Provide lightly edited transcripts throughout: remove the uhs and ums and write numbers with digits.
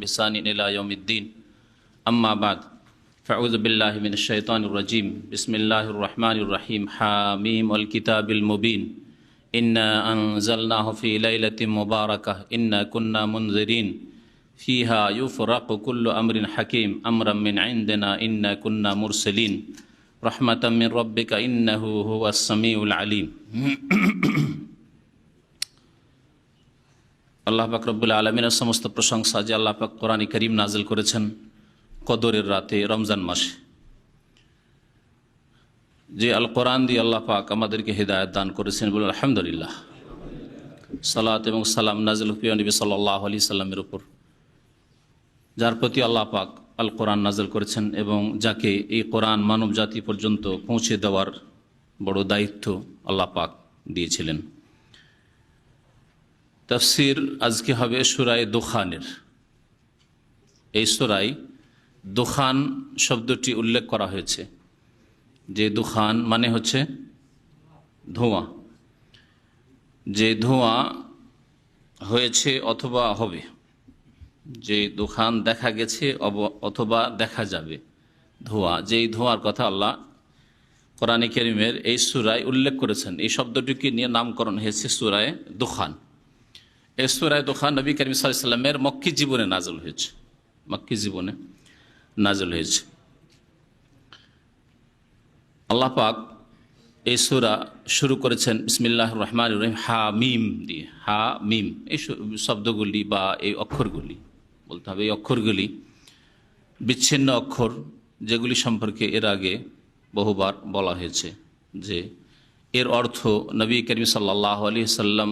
بإحسان إلى يوم الدين أما بعد فأعوذ بالله من الشيطان الرجيم بسم الله الرحمن الرحيم حاميم والكتاب المبين إنا أنزلناه في ليلة مباركة إنا كنا منذرين فيها يفرق كل أمر حكيم أمرا من عندنا إنا كنا مرسلين رحمة من ربك إنه هو السميع العليم আল্লাহ পাক রব্বুল আলামিনের সমস্ত প্রশংসা যে আল্লাহ পাক কোরআন কারীম নাযিল করেছেন কদরের রাতে রমজান মাসে, যে আল কোরআন দিয়ে আল্লাহ পাক আমাদেরকে হেদায়েত দান করেছেন বলে আলহামদুলিল্লাহ। সালাত এবং সালাম নাযিল প্রিয় নবী সাল্লাল্লাহু আলাইহি সাল্লামের উপর, যার প্রতি আল্লাহ পাক আল কোরআন নাযিল করেছেন এবং যাকে এই কোরআন মানব জাতি পর্যন্ত পৌঁছে দেওয়ার বড় দায়িত্ব আল্লাহ পাক দিয়েছিলেন। তাফসির আজকে হবে সূরায়ে দুখানের। এই সূরায় দুখান শব্দটি উল্লেখ করা হয়েছে, যে দুখান মানে হচ্ছে ধোঁয়া, যে ধোঁয়া হয়েছে অথবা হবে, যে দুখান দেখা গেছে অথবা দেখা যাবে, ধোঁয়া, যেই ধোঁয়ার কথা আল্লাহ কোরআনে কারীমের এই সূরায় উল্লেখ করেছেন। এই শব্দটিকে নিয়ে নামকরণ হয়েছে সূরায়ে দুখান। এই সূরায়ে দুখান নবী করিম সাল্লাল্লাহু আলাইহি ওয়াসাল্লামের মক্কি জীবনে নাযিল হয়েছে, মক্কি জীবনে নাযিল হয়েছে। আল্লাহ পাক এই সূরা শুরু করেছেন বিসমিল্লাহির রহমানির রহিম হা মিম দিয়ে। হা মিম এই শব্দগুলি বা এই অক্ষরগুলি বলতে হবে, এই অক্ষরগুলি বিচ্ছিন্ন অক্ষর, যেগুলি সম্পর্কে এর আগে বহুবার বলা হয়েছে যে এর অর্থ নবী করিম সাল্লাল্লাহু আলাইহি ওয়াসাল্লাম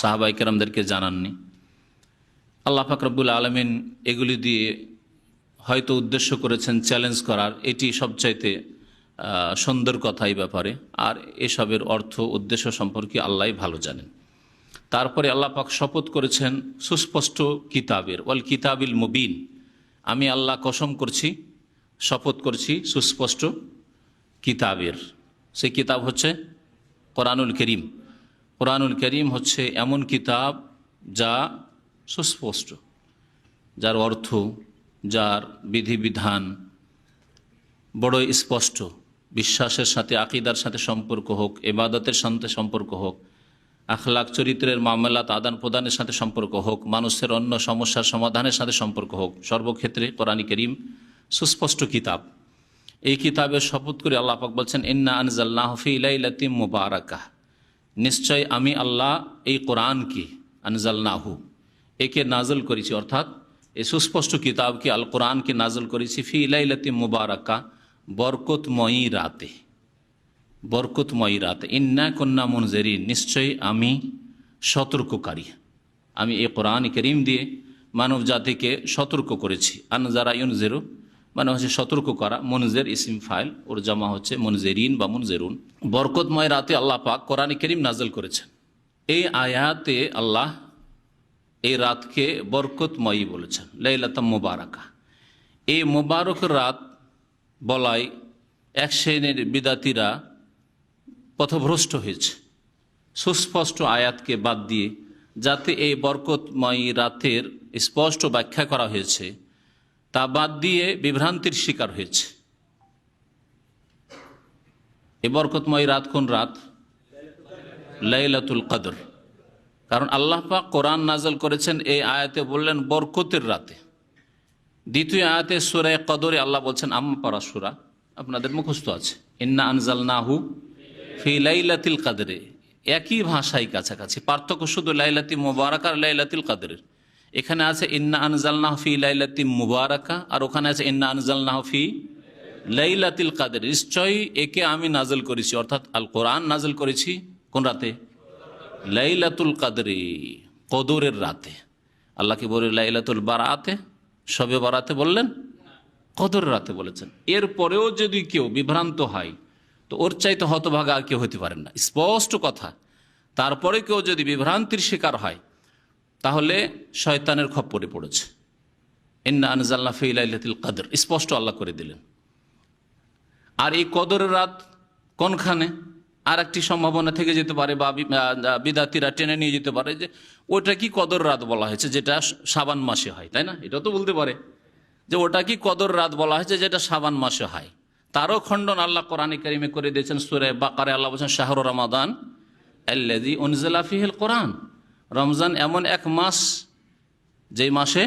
সাহাবায়ে কেরামদেরকে জানাননি। আল্লাহ পাক রব্বুল আলামিন এগুলি দিয়ে হয়তো উদ্দেশ্য করেছেন চ্যালেঞ্জ করার, এটি সবচাইতে সুন্দর কথা এই ব্যাপারে, আর এসবের অর্থ উদ্দেশ্য সম্পর্কে আল্লাহই ভালো জানেন। তারপরে আল্লাহ পাক শপথ করেছেন সুস্পষ্ট কিতাবের, ওয়াল কিতাবিল মুবিন। আমি আল্লাহ কসম করছি, শপথ করছি সুস্পষ্ট কিতাবের। সেই কিতাব হচ্ছে কোরআনুল কারীম। কোরআনুল কারীম হচ্ছে এমন কিতাব যা সুস্পষ্ট, যার অর্থ, যার বিধিবিধান বড় স্পষ্ট। বিশ্বাসের সাথে, আকীদার সাথে সম্পর্ক হোক, ইবাদতের সাথে সম্পর্ক হোক, আখলাক চরিত্রের মামলাত আদান প্রদানের সাথে সম্পর্ক হোক, মানুষের অন্য সমস্যার সমাধানের সাথে সম্পর্ক হোক, সর্বক্ষেত্রে কোরআন কারীম সুস্পষ্ট কিতাব। এই কিতাবের শপথ করে আল্লাহ পাক বলছেন ইন্না আনজালনাহু ফি লাইলাতিন মুবারাকাহ। নিশ্চয় আমি আল্লাহ এই কোরআনকে, আনজালনাহু, একে নাযিল করেছি, অর্থাৎ এই সুস্পষ্ট কিতাবকে আল কোরআনকে নাযিল করেছি ফি লাইলাতিন মুবারাকা, বরকতময়ী রাতে। বরকতময়ী রাতে। ইন্না কুন্না মুনজিরিন, নিশ্চয়ই আমি সতর্ককারী। আমি এই কোরআন কারীম দিয়ে মানব জাতিকে সতর্ক করেছি। আনজারা ইউনজিরু মানে হচ্ছে সতর্ক করা, মুনজির ইসিম ফাইল, ওর জামা হচ্ছে মুনজিরিন বা মুনজিরুন। বরকতময় রাতে আল্লাহ পাক কোরআন কারীম নাযিল করেছেন। এই আয়াতে আল্লাহ এই রাতকে বরকতময়ী বলেছেন, লাইলাতুম মুবারাকা। এই মুবারক রাত বলাই এক শ্রেণীর বিদাতিরা পথভ্রষ্ট হয়েছে সুস্পষ্ট আয়াতকে বাদ দিয়ে, যাতে এই বরকতময়ী রাতের স্পষ্ট ব্যাখ্যা করা হয়েছে তা বাদ দিয়ে বিভ্রান্তির শিকার হয়েছে। এই বরকতময় রাত কোন রাত? লাইলাতুল কদর। কারণ আল্লাহ পাক কোরআন নাযিল করেছেন এই আয়াতে বললেন বরকতের রাতে। দ্বিতীয় আয়াতে সূরা কদরে আল্লাহ বলছেন, আম্মা পারা সূরা আপনাদের মুখস্থ আছে, ইন্না আনজালনাহু ফি লাইলাতিল কদরে। একই ভাষাই কাছাকাছি, পার্থক্য শুধু লাইলাতি মুবারাকা আর লাইলাতুল কদরের। এখানে আছে ইন্না আনজালনাহু ফি লাইলাতি মুবারাকা, আর ওখানে আছে ইন্না আনজালনাহু ফি লাইলাতুল কদর। নিশ্চয়ই একে আমি নাযিল করেছি, অর্থাৎ আল কোরআন নাযিল করেছি কোন রাতে? লাইলাতুল কদরে, কদরের রাতে। আল্লাহ কি বলে লাইলাতুল বারাতে, শবে বারাতে বললেন? কদরের রাতে বলেছেন। এরপরেও যদি কেউ বিভ্রান্ত হয় তো ওর চাইতে হতভাগা আর কেউ হতে পারেন না, স্পষ্ট কথা। তারপরে কেউ যদি বিভ্রান্তির শিকার হয় তাহলে শয়তানের খপ্পরে পড়েছে। ইন্না আনজালনা ফি লাইলাতুল কদর স্পষ্ট আল্লাহ করে দিলেন। আর এই কদরের রাত কোনখানে? আর একটি সম্ভাবনা থেকে যেতে পারে বা বিদাতিরা টেনে নিয়ে যেতে পারে যে ওটা কি কদর রাত বলা হয়েছে যেটা শাবান মাসে হয়, তাই না? এটাও তো বলতে পারে যে ওটা কি কদর রাত বলা হয়েছে যেটা শাবান মাসে হয়। তারও খণ্ডন আল্লাহ কোরআনে কারিমে করে দিয়েছেন। সূরা বাকারায় আল্লাহ বলছেন শাহরু রমাদান আল্লাযী উনজিলা ফীহিল কোরআন। রমজান এমন এক মাস যেই মাসে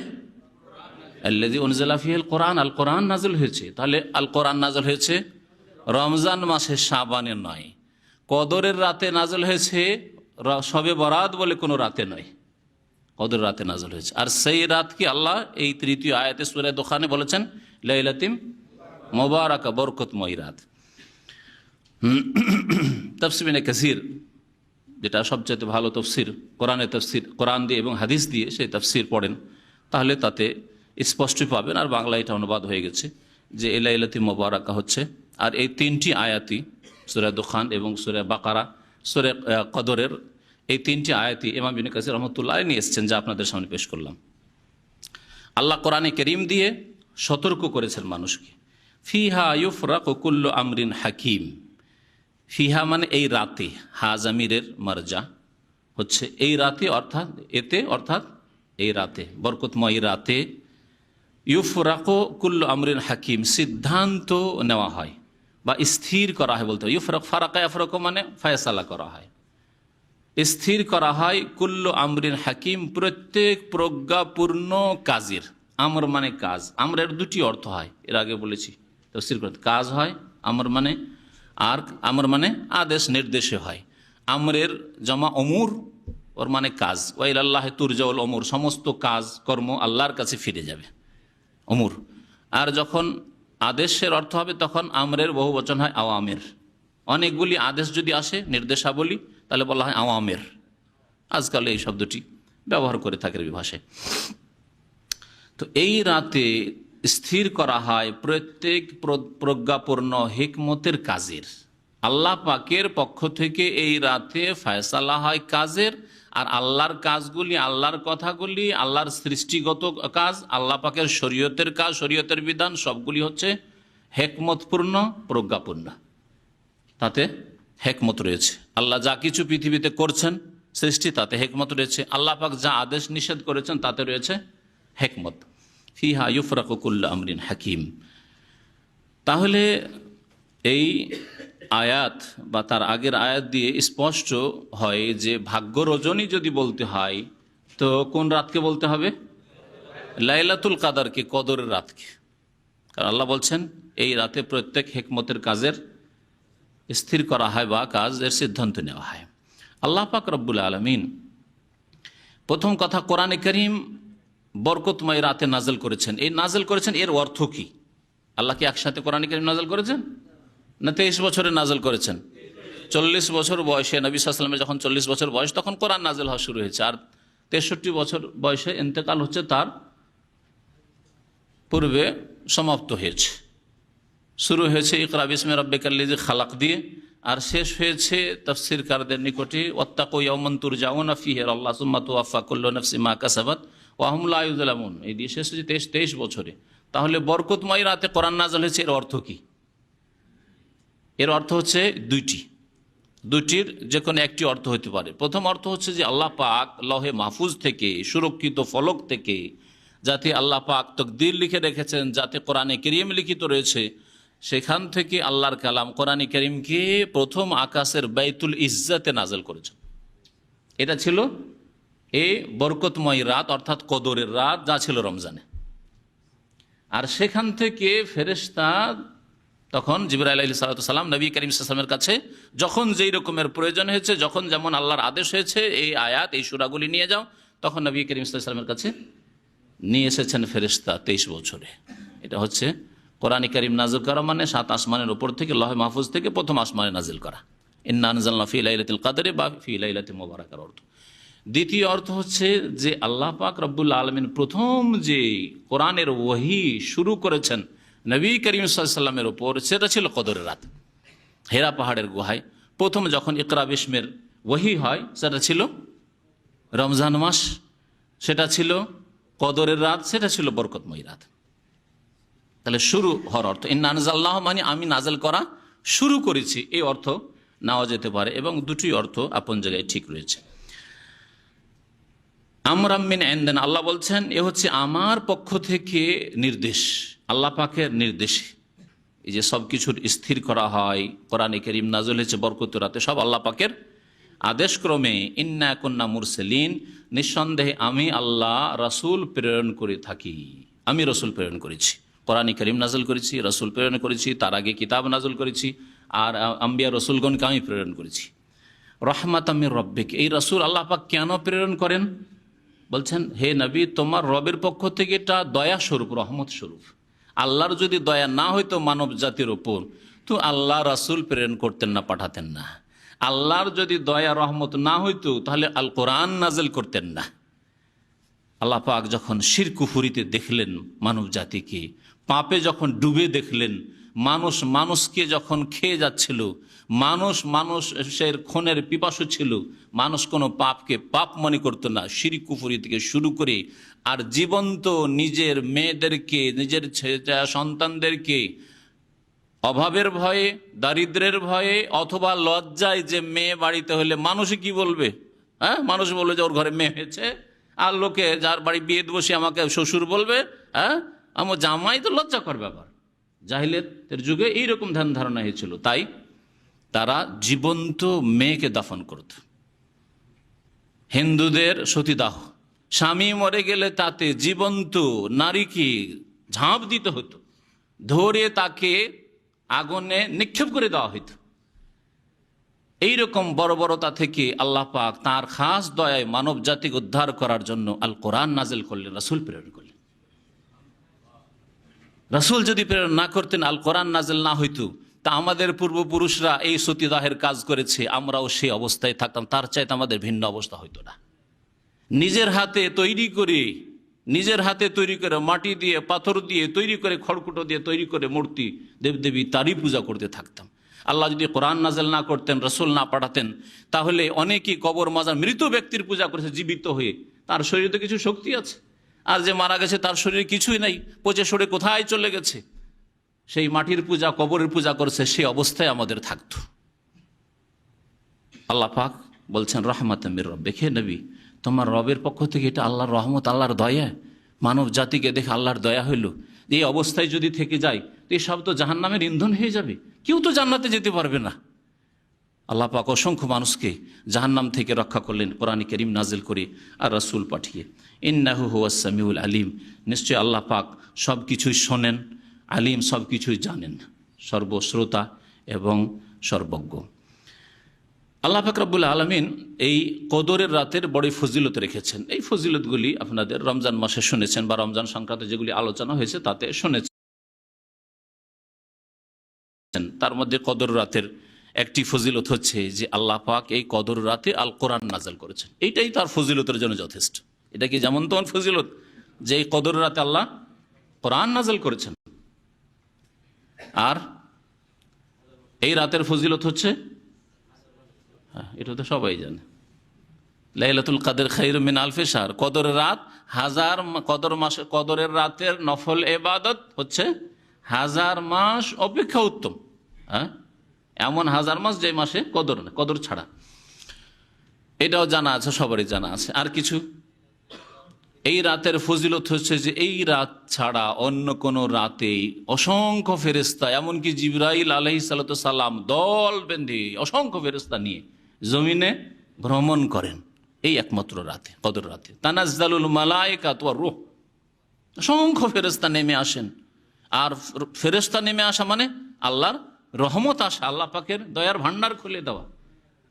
আল্লাযী উনজিলা ফীহিল কোরআন, আল কোরআন নাযিল হয়েছে। তাহলে আল কোরআন নাযিল হয়েছে রমজান মাসে, শাবানে নয়। কদরের রাতে নাযিল হয়েছে, শবে বরাত বলে কোনো রাতে নয়, কদর রাতে নাযিল হয়েছে। আর সেই রাত কি আল্লাহ এই তৃতীয় আয়াতে সূরা দুখানে বলেছেন লাইলাতুম মুবারাকা, বরকতময় রাত। তাফসীর ইবনে কাসির, যেটা সবচেয়ে ভালো তাফসীর, কোরআনের তাফসীর, কোরআন দিয়ে এবং হাদিস দিয়ে সেই তাফসীর পড়েন তাহলে তাতে স্পষ্ট পাবেন। আর বাংলা এটা অনুবাদ হয়ে গেছে যে এই লাইলাতুম মুবারাকা হচ্ছে। আর এই তিনটি আয়াতই সূরা দুখান এবং সূরা বাকারা, সূরা কদরের এই তিনটি আয়াতই ইমাম ইবনে কাসির রহমাতুল্লাহ নিয়ে এসেছেন, যা আপনাদের সামনে পেশ করলাম। আল্লাহ কোরআনে কারীম দিয়ে সতর্ক করেছেন মানুষকে। ফিহা ইউফরাকু কুল্লু আমরিন হাকিম। ফিহা মানে এই রাতে, হা জামিরের মারজা হচ্ছে এই রাতে, অর্থাৎ এতে, অর্থাৎ এই রাতে, বরকতময় রাতে। ইউফরাকু কুল্লু আমরিন হাকিম, সিদ্ধান্ত নেওয়া হয় বা স্থির করা হয় বলতে হয়। ইউফরাক, ফারাকা ইয়াফরাকু মানে ফয়সালা করা হয়, স্থির করা হয়। কুল্লু আমরিন হাকিম, প্রত্যেক প্রজ্ঞাপূর্ণ কাজের। আমর মানে কাজ, আমরের দুটি অর্থ হয়, এর আগে বলেছি। তাফসীর করতে কাজ হয় আমর মানে, আর আমর মানে আদেশ নির্দেশে হয়। আমরের জমা অমুর, ওর মানে কাজ। ওয়াইলাল্লাহি তুরজাউল অমুর, সমস্ত কাজ কর্ম আল্লাহর কাছে ফিরে যাবে, অমুর। আর যখন আদেশের অর্থ হবে তখন আমরের বহু বচন হয় আওয়ামের। অনেকগুলি আদেশ যদি আসে, নির্দেশাবলী, তাহলে বলা হয় আওয়ামের। আজকাল এই শব্দটি ব্যবহার করে থাকে আরবি ভাষায়। তো এই রাতে স্থির করা হয় প্রত্যেক প্রজ্ঞাপূর্ণ হিকমতের কাজের। আল্লাহ পাকের পক্ষ থেকে এই রাতে ফয়সালা হয় কাজের। আর আল্লাহর কাজগুলি, আল্লাহর কথাগুলি, আল্লাহর সৃষ্টিগত কাজ, আল্লাহ পাকের শরীয়তের কাজ, শরীয়তের বিধান সবগুলি হচ্ছে হেকমতপূর্ণ, প্রজ্ঞাপূর্ণ। তাতে হেকমত রয়েছে। আল্লাহ যা কিছু পৃথিবীতে করছেন সৃষ্টি, তাতে হেকমত রয়েছে। আল্লাহ পাক যা আদেশ নিষেধ করেছেন তাতে রয়েছে হেকমত। ফিহা ইউফরাকু কুল্লু আমরিন হাকিম। তাহলে এই আয়াত বা তার আগের আয়াত দিয়ে স্পষ্ট হয় যে ভাগ্য রজনী যদি বলতে হয় তো কোন রাতকে বলতে হবে? লাইলাতুল কাদারকে, কদরের রাতকে। কারণ আল্লাহ বলছেন এই রাতে প্রত্যেক হিকমতের কাজের স্থির করা হয় বা কাজের সিদ্ধান্ত নেওয়া হয়। আল্লাহ পাক রব্বুল আলামিন প্রথম কথা কোরআনে কারীম বরকতময় রাতে নাজেল করেছেন। এই নাজেল করেছেন, এর অর্থ কি? আল্লাহ কি একসাথে কোরআনে কারীম নাজেল করেছেন না 23 বছরে নাজেল করেছেন? 40 বছর বয়সে নবী সাল্লাল্লাহু আলাইহি ওয়াসাল্লামের যখন 40 বছর বয়স তখন কোরআন নাজেল হওয়া শুরু হয়েছে। আর 63 বছর বয়সে ইন্তেকাল হচ্ছে, তার পূর্বে সমাপ্ত হয়েছে। শুরু হয়েছে ইকরা বিসমি রাব্বিকাল্লাযী খালাক দিয়ে, আর শেষ হয়েছে তাফসীরকারদের নিকটে ওয়াত্তাকু ইয়াওমান তুরজাউনা ফীহি ইলাল্লাহ সুম্মা তুওয়াফা কুল্লু নাফসিন মা কাসাবাত ওয়া হুম লা ইউযলামুন। এই দিয়ে শেষ হয়েছে 23 বছরে। তাহলে বরকতময় রাতে কোরআন নাযিল হয়েছে, এর অর্থ কি? এর অর্থ হচ্ছে দুইটির যে কোনো একটি অর্থ হতে পারে। প্রথম অর্থ হচ্ছে যে আল্লাহ পাক লৌহে মাহফুজ থেকে, সুরক্ষিত ফলক থেকে, যাতে আল্লাহ পাক তকদির লিখে রেখেছেন, যাতে কোরআনে কারীম লিখিত রয়েছে, সেখান থেকে আল্লাহর কালাম কোরআনে কারীমকে প্রথম আকাশের বাইতুল ইজ্জাতে নাযিল করেছেন। এটা ছিল এই বরকতময় রাত, অর্থাৎ কদরের রাত, যা ছিল রমজানে। আর সেখান থেকে ফেরেশতা তখন জিবরাইল আলাইহিস সালাম নবী করিম সাল্লাল্লাহু আলাইহি ওয়াসাল্লামের কাছে যখন যেই রকমের প্রয়োজন হয়েছে, যখন যেমন আল্লাহর আদেশ হয়েছে এই আয়াত, এই সূরাগুলি নিয়ে যাও, তখন নবী করিম সাল্লাল্লাহু আলাইহি ওয়াসাল্লামের কাছে নিয়ে এসেছেন ফেরেশতা 23 বছরে। এটা হচ্ছে কোরআন কারীম নাযিল করা মানে 7 আসমানের উপর থেকে, লৌহে মাহফুজ থেকে প্রথম আসমানে নাযিল করা। ইন্না আনজালনা ফি লাইলাতিল কদরি বা ফি লাইলাতিন মুবারাকার অর্থ। দ্বিতীয় অর্থ হচ্ছে যে আল্লাহ পাক রব্বুল আলামিন প্রথম যে কোরআনের ওহী শুরু করেছেন নবী করিম সাল্লাল্লাহু আলাইহি ওয়াসাল্লামের উপর, সেটা ছিল কদরের রাত। হেরা পাহাড়ের গুহায় প্রথম যখন ইকরা বিসমির ওহী হয়, সেটা ছিল রমজান মাস, সেটা ছিল কদরের রাত, সেটা ছিল বরকতময় রাত। তাহলে শুরু হওয়ার অর্থ ইন্না আনজালনাহু মানে আমি নাযিল করা শুরু করেছি, এই অর্থ নেওয়া যেতে পারে এবং দুটি অর্থ আপন জায়গায় ঠিক রয়েছে। আমরাম মিন ইনদিনা, আল্লাহ বলছেন এ হচ্ছে আমার পক্ষ থেকে নির্দেশ, আল্লাহ পাকের নির্দেশ। এই যে সব কিছুর স্থির করা হয়, কোরআনে কারীম নাযিল হয়েছে বরকতের রাতে, সব আল্লাহ পাকের আদেশক্রমে। ইন্না কুন্না মুরসালিন, নিঃসন্দেহে আমি আল্লাহ রাসূল প্রেরণ করে থাকি, আমি রাসূল প্রেরণ করেছি, কোরআনে কারীম নাযিল করেছি, রাসূল প্রেরণ করেছি, তার আগে কিতাব নাযিল করেছি, আর আম্বিয়া রাসূলগণকে আমি প্রেরণ করেছি। রাহমাতাম মির রাব্বিক, এই রাসূল আল্লাহ পাক কেন প্রেরণ করেন? বলছেন হে নবী, তোমার রবের পক্ষ থেকে এটা দয়া স্বরূপ, রহমত স্বরূপ। আল্লাহর যদি দয়া না হইতো মানব জাতির ওপর, তো আল্লাহ রাসূল প্রেরণ করতেন না, পাঠাতেন না। আল্লাহর যদি দয়া রহমত না হইতো তাহলে আল কোরআন নাজিল করতেন না। আল্লাহ পাক যখন শিরক কুফরিতে দেখলেন মানব জাতিকে, পাপে যখন ডুবে দেখলেন, মানুষ মানুষকে যখন খেয়ে যাচ্ছিল, মানুষ মানুষের খুনের পিপাসু ছিল, মানুষ কোনো পাপকে পাপ মনে করতো না, শিরক কুফরি থেকে শুরু করে আর জীবন্ত নিজের মেয়েদেরকে, নিজের সন্তানদেরকে অভাবের ভয়ে, দারিদ্রের ভয়ে অথবা লজ্জায় যে মেয়ে বাড়িতে হলে মানুষই কি বলবে, হ্যাঁ, মানুষ বলবে যে ওর ঘরে মেয়ে হয়েছে, আর লোকে যার বাড়ি বিয়ে দেবো সে আমাকে শ্বশুর বলবে, হ্যাঁ, আমার জামাই, তো লজ্জাকর ব্যাপার। জাহিলিয়াতের যুগে এইরকম ধ্যান ধারণা হয়েছিল, তাই তারা জীবন্ত মেয়েকে দাফন করত। হিন্দুদের সতীদাহ, স্বামী মরে গেলে তাতে জীবন্ত নারীকে ঝাঁপ দিতে হতো, ধরে তাকে আগুনে নিক্ষেপ করে দেওয়া হতো। এইরকম বর্বরতা থেকে আল্লাহ পাক তাঁর খাস দয়ায় মানব জাতিকে উদ্ধার করার জন্য আল কোরআন নাজিল করলেন, রাসূল প্রেরণ করলেন। রাসূল যদি প্রেরণ না করতেন, আল কোরআন নাজিল না হইতো, তা আমাদের পূর্বপুরুষরা এই সতীদাহের কাজ করেছে, আমরাও সেই অবস্থায় থাকতাম, তার চাইতে আমাদের ভিন্ন অবস্থা হইতো না। নিজের হাতে তৈরি করে মাটি দিয়ে, পাথর দিয়ে তৈরি করে, খড়কুটো দিয়ে তৈরি করে মূর্তি, দেবদেবী তারই পূজা করতে থাকতাম। আল্লাহ যদি কোরআন নাজিল না করতেন, রাসূল না পাঠাতেন, তাহলে অনেকেই কবর মাজার মৃত ব্যক্তির পূজা করেছে জীবিত হয়ে। তার শরীরে তো কিছু শক্তি আছে, আর যে মারা গেছে তার শরীরে কিছুই নাই, পচে সরে কোথায় চলে গেছে, সেই মাটির পূজা, কবরের পূজা করছে, সেই অবস্থায় আমাদের থাকতো। আল্লাহ পাক বলছেন রাহমাতাম মির রাব্বিক, হে নবী, তোমার রবের পক্ষ থেকে এটা আল্লাহর রহমত, আল্লাহর দয়া। মানব জাতিকে দেখে আল্লাহর দয়া হইল। এই অবস্থায় যদি থেকে যায় তো এসব তো জাহান্নামের ইন্ধন হয়ে যাবে, কেউ তো জান্নাতে যেতে পারবে না। আল্লাহ পাক অসংখ্য মানুষকে জাহান্নাম থেকে রক্ষা করলেন কোরআনে কারীম নাজিল করে আর রাসূল পাঠিয়ে। ইন্নাহু হুয়াস সামিউল আলিম, নিশ্চয় আল্লাহ পাক সব কিছুই শোনেন, আলিম, সব কিছুই জানেন, সর্বশ্রোতা এবং সর্বজ্ঞ। আল্লাহ পাক রব্বুল আলামিন এই কদরের রাতের বড় ফজিলত রেখেছেন। এই ফজিলতগুলি আপনাদের রমজান মাসে শুনেছেন, বা রমজান সংক্রান্ত যেগুলি আলোচনা হয়েছে তাতে শুনেছেন। তার মধ্যে কদর রাতের একটি ফজিলত হচ্ছে যে আল্লাহ পাক এই কদর রাতে আল কোরআন নাজিল করেছেন। এইটাই তার ফজিলতের জন্য যথেষ্ট। এটা কি যেমন তেমন ফজিলত যে এই কদর রাতে আল্লাহ কোরআন নাজিল করেছেন। আর এই রাতের ফজিলত হচ্ছে, এটা তো সবাই জানে, লাইলাতুল কদর খায়রুম মিন আলফি শাহর, কদরের রাত হাজার, কদরের রাতের নফল ইবাদত হচ্ছে 1000 মাস অপেক্ষা উত্তম। হ্যাঁ, এমন 1000 মাস যে মাসে কদর না, কদর ছাড়া, এটাও জানা আছে, সবারই জানা আছে। আর কিছু, এই রাতের ফজিলত হচ্ছে যে এই রাত ছাড়া অন্য কোন রাতেই অসংখ্য ফেরেশতা, এমনকি জিবরাইল আলাইহিস সালাম দল বেঁধে অসংখ্য ফেরেশতা নিয়ে জমিনে ভ্রমণ করেন এই একমাত্র রাতে, কদর রাতে। তানাজ্জালুল মালায়েকাতু ওয়ার রূহ, অসংখ্য ফেরেশতা নেমে আসেন। আর ফেরেশতা নেমে আসা মানে আল্লাহর রহমত আসা, আল্লাহ পাকের দয়ার ভান্ডার খুলে দেওয়া।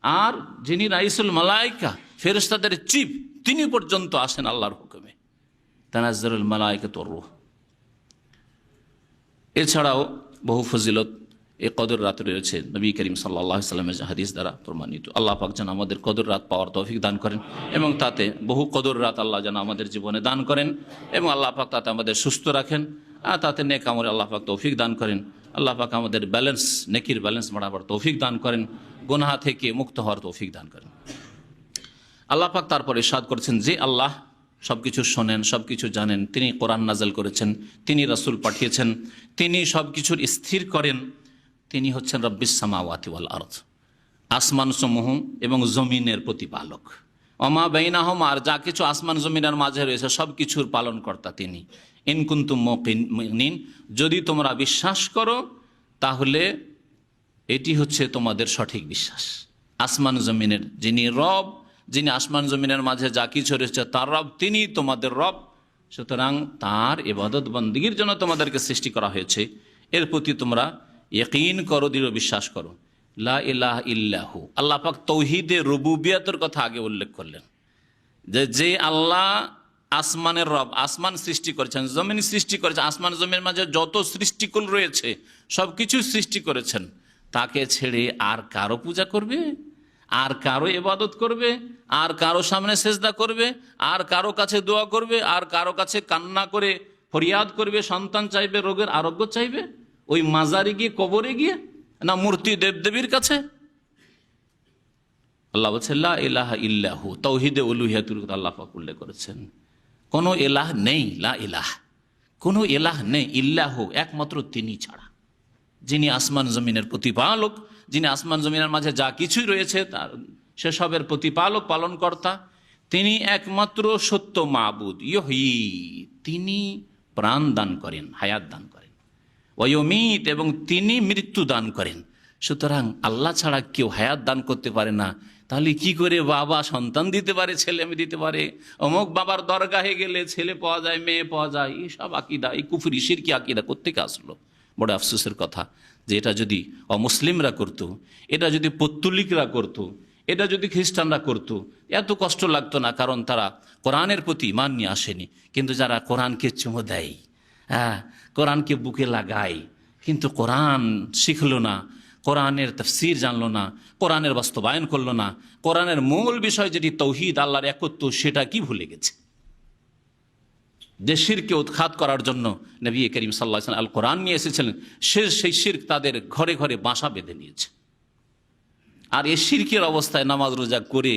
আর যিনি রাইসুল মালায়েকা, ফেরেশতাদের চিফ, তিনি পর্যন্ত আসেন আল্লাহর হুকুমে। তানাজ্জালুল মালায়েকাতু ওয়ার রূহ। এছাড়াও বহু ফজিলত এই কদর রাতে রয়েছে, নবী করিম সাল্লাল্লাহু আলাইহি ওয়াসাল্লামের হাদিস দ্বারা প্রমাণিত। আল্লাহ পাক যেন আমাদের কদর রাত পাওয়ার তৌফিক দান করেন, এবং তাতে বহু কদর রাত আল্লাহ যেন আমাদের জীবনে দান করেন, এবং আল্লাহ পাক তাতে আমাদের সুস্থ রাখেন, আর তাতে নেক আমলে আল্লাহ পাক তৌফিক দান করেন। আল্লাহ পাক আমাদের ব্যালেন্স, নেকির ব্যালেন্স বাড়াবার তৌফিক দান করেন, গুনাহ থেকে মুক্ত হওয়ার তৌফিক দান করেন। আল্লাহ পাক তারপরে ইরশাদ করেছেন যে আল্লাহ সবকিছু শোনেন, সবকিছু জানেন, তিনি কোরআন নাজিল করেছেন, তিনি রাসূল পাঠিয়েছেন, তিনি সবকিছুর স্থির করেন, তিনি হচ্ছেন রব্বিস সামাওয়াতি ওয়াল আরদ, আসমান সমূহ এবং জমিনের প্রতিপালক। ওমা বাইনাহুম, আর যা কিছু আসমান জমিনের মাঝে রয়েছে সব কিছুর পালনকর্তা তিনি। ইন কুনতুম মুকিনিন, যদি তোমরা বিশ্বাস করো তাহলে এটি হচ্ছে তোমাদের সঠিক বিশ্বাস। আসমান জমিনের যিনি রব, যিনি আসমান জমিনের মাঝে যা কিছু রয়েছে তার রব, তিনি তোমাদের রব। সুতরাং তার ইবাদত বন্দেগীর জন্য তোমাদেরকে সৃষ্টি করা হয়েছে, এর প্রতি তোমরা ইয়াকিন করো, দৃঢ় বিশ্বাস করো। লা ইলাহা ইল্লাহু, আল্লাহ পাক তৌহিদে রুবুবিয়তের কথা আগে উল্লেখ করলেন, যে আল্লাহ আসমানের রব, আসমান সৃষ্টি করেছেন, জমিন সৃষ্টি করেছেন, আসমান জমির মাঝে যত সৃষ্টিকুল রয়েছে সব কিছু সৃষ্টি করেছেন, তাকে ছেড়ে আর কারো পূজা করবে, আর কারো ইবাদত করবে, আর কারো সামনে সেজদা করবে, আর কারো কাছে দোয়া করবে, আর কারো কাছে কান্না করে ফরিয়াদ করবে, সন্তান চাইবে, রোগের আরোগ্য চাইবে, ওই মাজারে গিয়ে, কবরে গিয়ে, না মূর্তি দেবদেবীর কাছে? আল্লাহ বলছেন লা ইলাহা ইল্লাহু, তাওহীদে উলুহিয়াতুর কথা আল্লাহ পাক উল্লেখ করেছেন। কোনো এলাহ নেই, লা ইলাহ, কোনো এলাহ নেই, ইল্লাহু, একমাত্র তিনি ছাড়া, যিনি আসমান জমিনের প্রতিপালক, যিনি আসমান জমিনের মাঝে যা কিছুই রয়েছে তার সেসবের প্রতিপালক, পালনকর্তা, তিনি একমাত্র সত্য মাবুদ। ইয়হি, তিনি প্রাণ দান করেন, হায়াত দান করেন, ওয়ুমিত, এবং তিনি মৃত্যু দান করেন। সুতরাং আল্লাহ ছাড়া কেউ হায়াত দান করতে পারে না। তাহলে কি করে বাবা সন্তান দিতে পারে, ছেলে মেয়ে দিতে পারে? অমুক বাবার দরগাহে গেলে ছেলে পাওয়া যায়, মেয়ে পাওয়া যায়, এইসব আকিদা, এই কুফরি শিরকি আকিদা কোত্থেকে আসলো? বড় আফসোসের কথা যে এটা যদি অমুসলিমরা করত, এটা যদি পত্তলিকরা করত, এটা যদি খ্রিস্টানরা করত, এত কষ্ট লাগতো না, কারণ তারা কোরআনের প্রতি ঈমান নিয়ে আসেনি। কিন্তু যারা কোরআনকে চুমো দেয়, হ্যাঁ, কোরআনকে বুকে লাগায়, কিন্তু কোরআন শিখলো না, কোরআনের তাফসীর জানলো না, কোরআনের বাস্তবায়ন করলো না, কোরআনের মূল বিষয় যেটি তৌহিদ, আল্লাহর একত্ব, সেটা কি ভুলে গেছে। যে শিরকে উৎখাত করার জন্য নবী করিম সাল্লাল্লাহু আলাইহি ওয়াসাল্লাম আল কোরআন নিয়ে এসেছিলেন, সেই শিরক তাদের ঘরে ঘরে বাসা বেঁধে নিয়েছে। আর এই শিরকের অবস্থায় নামাজ রোজা করে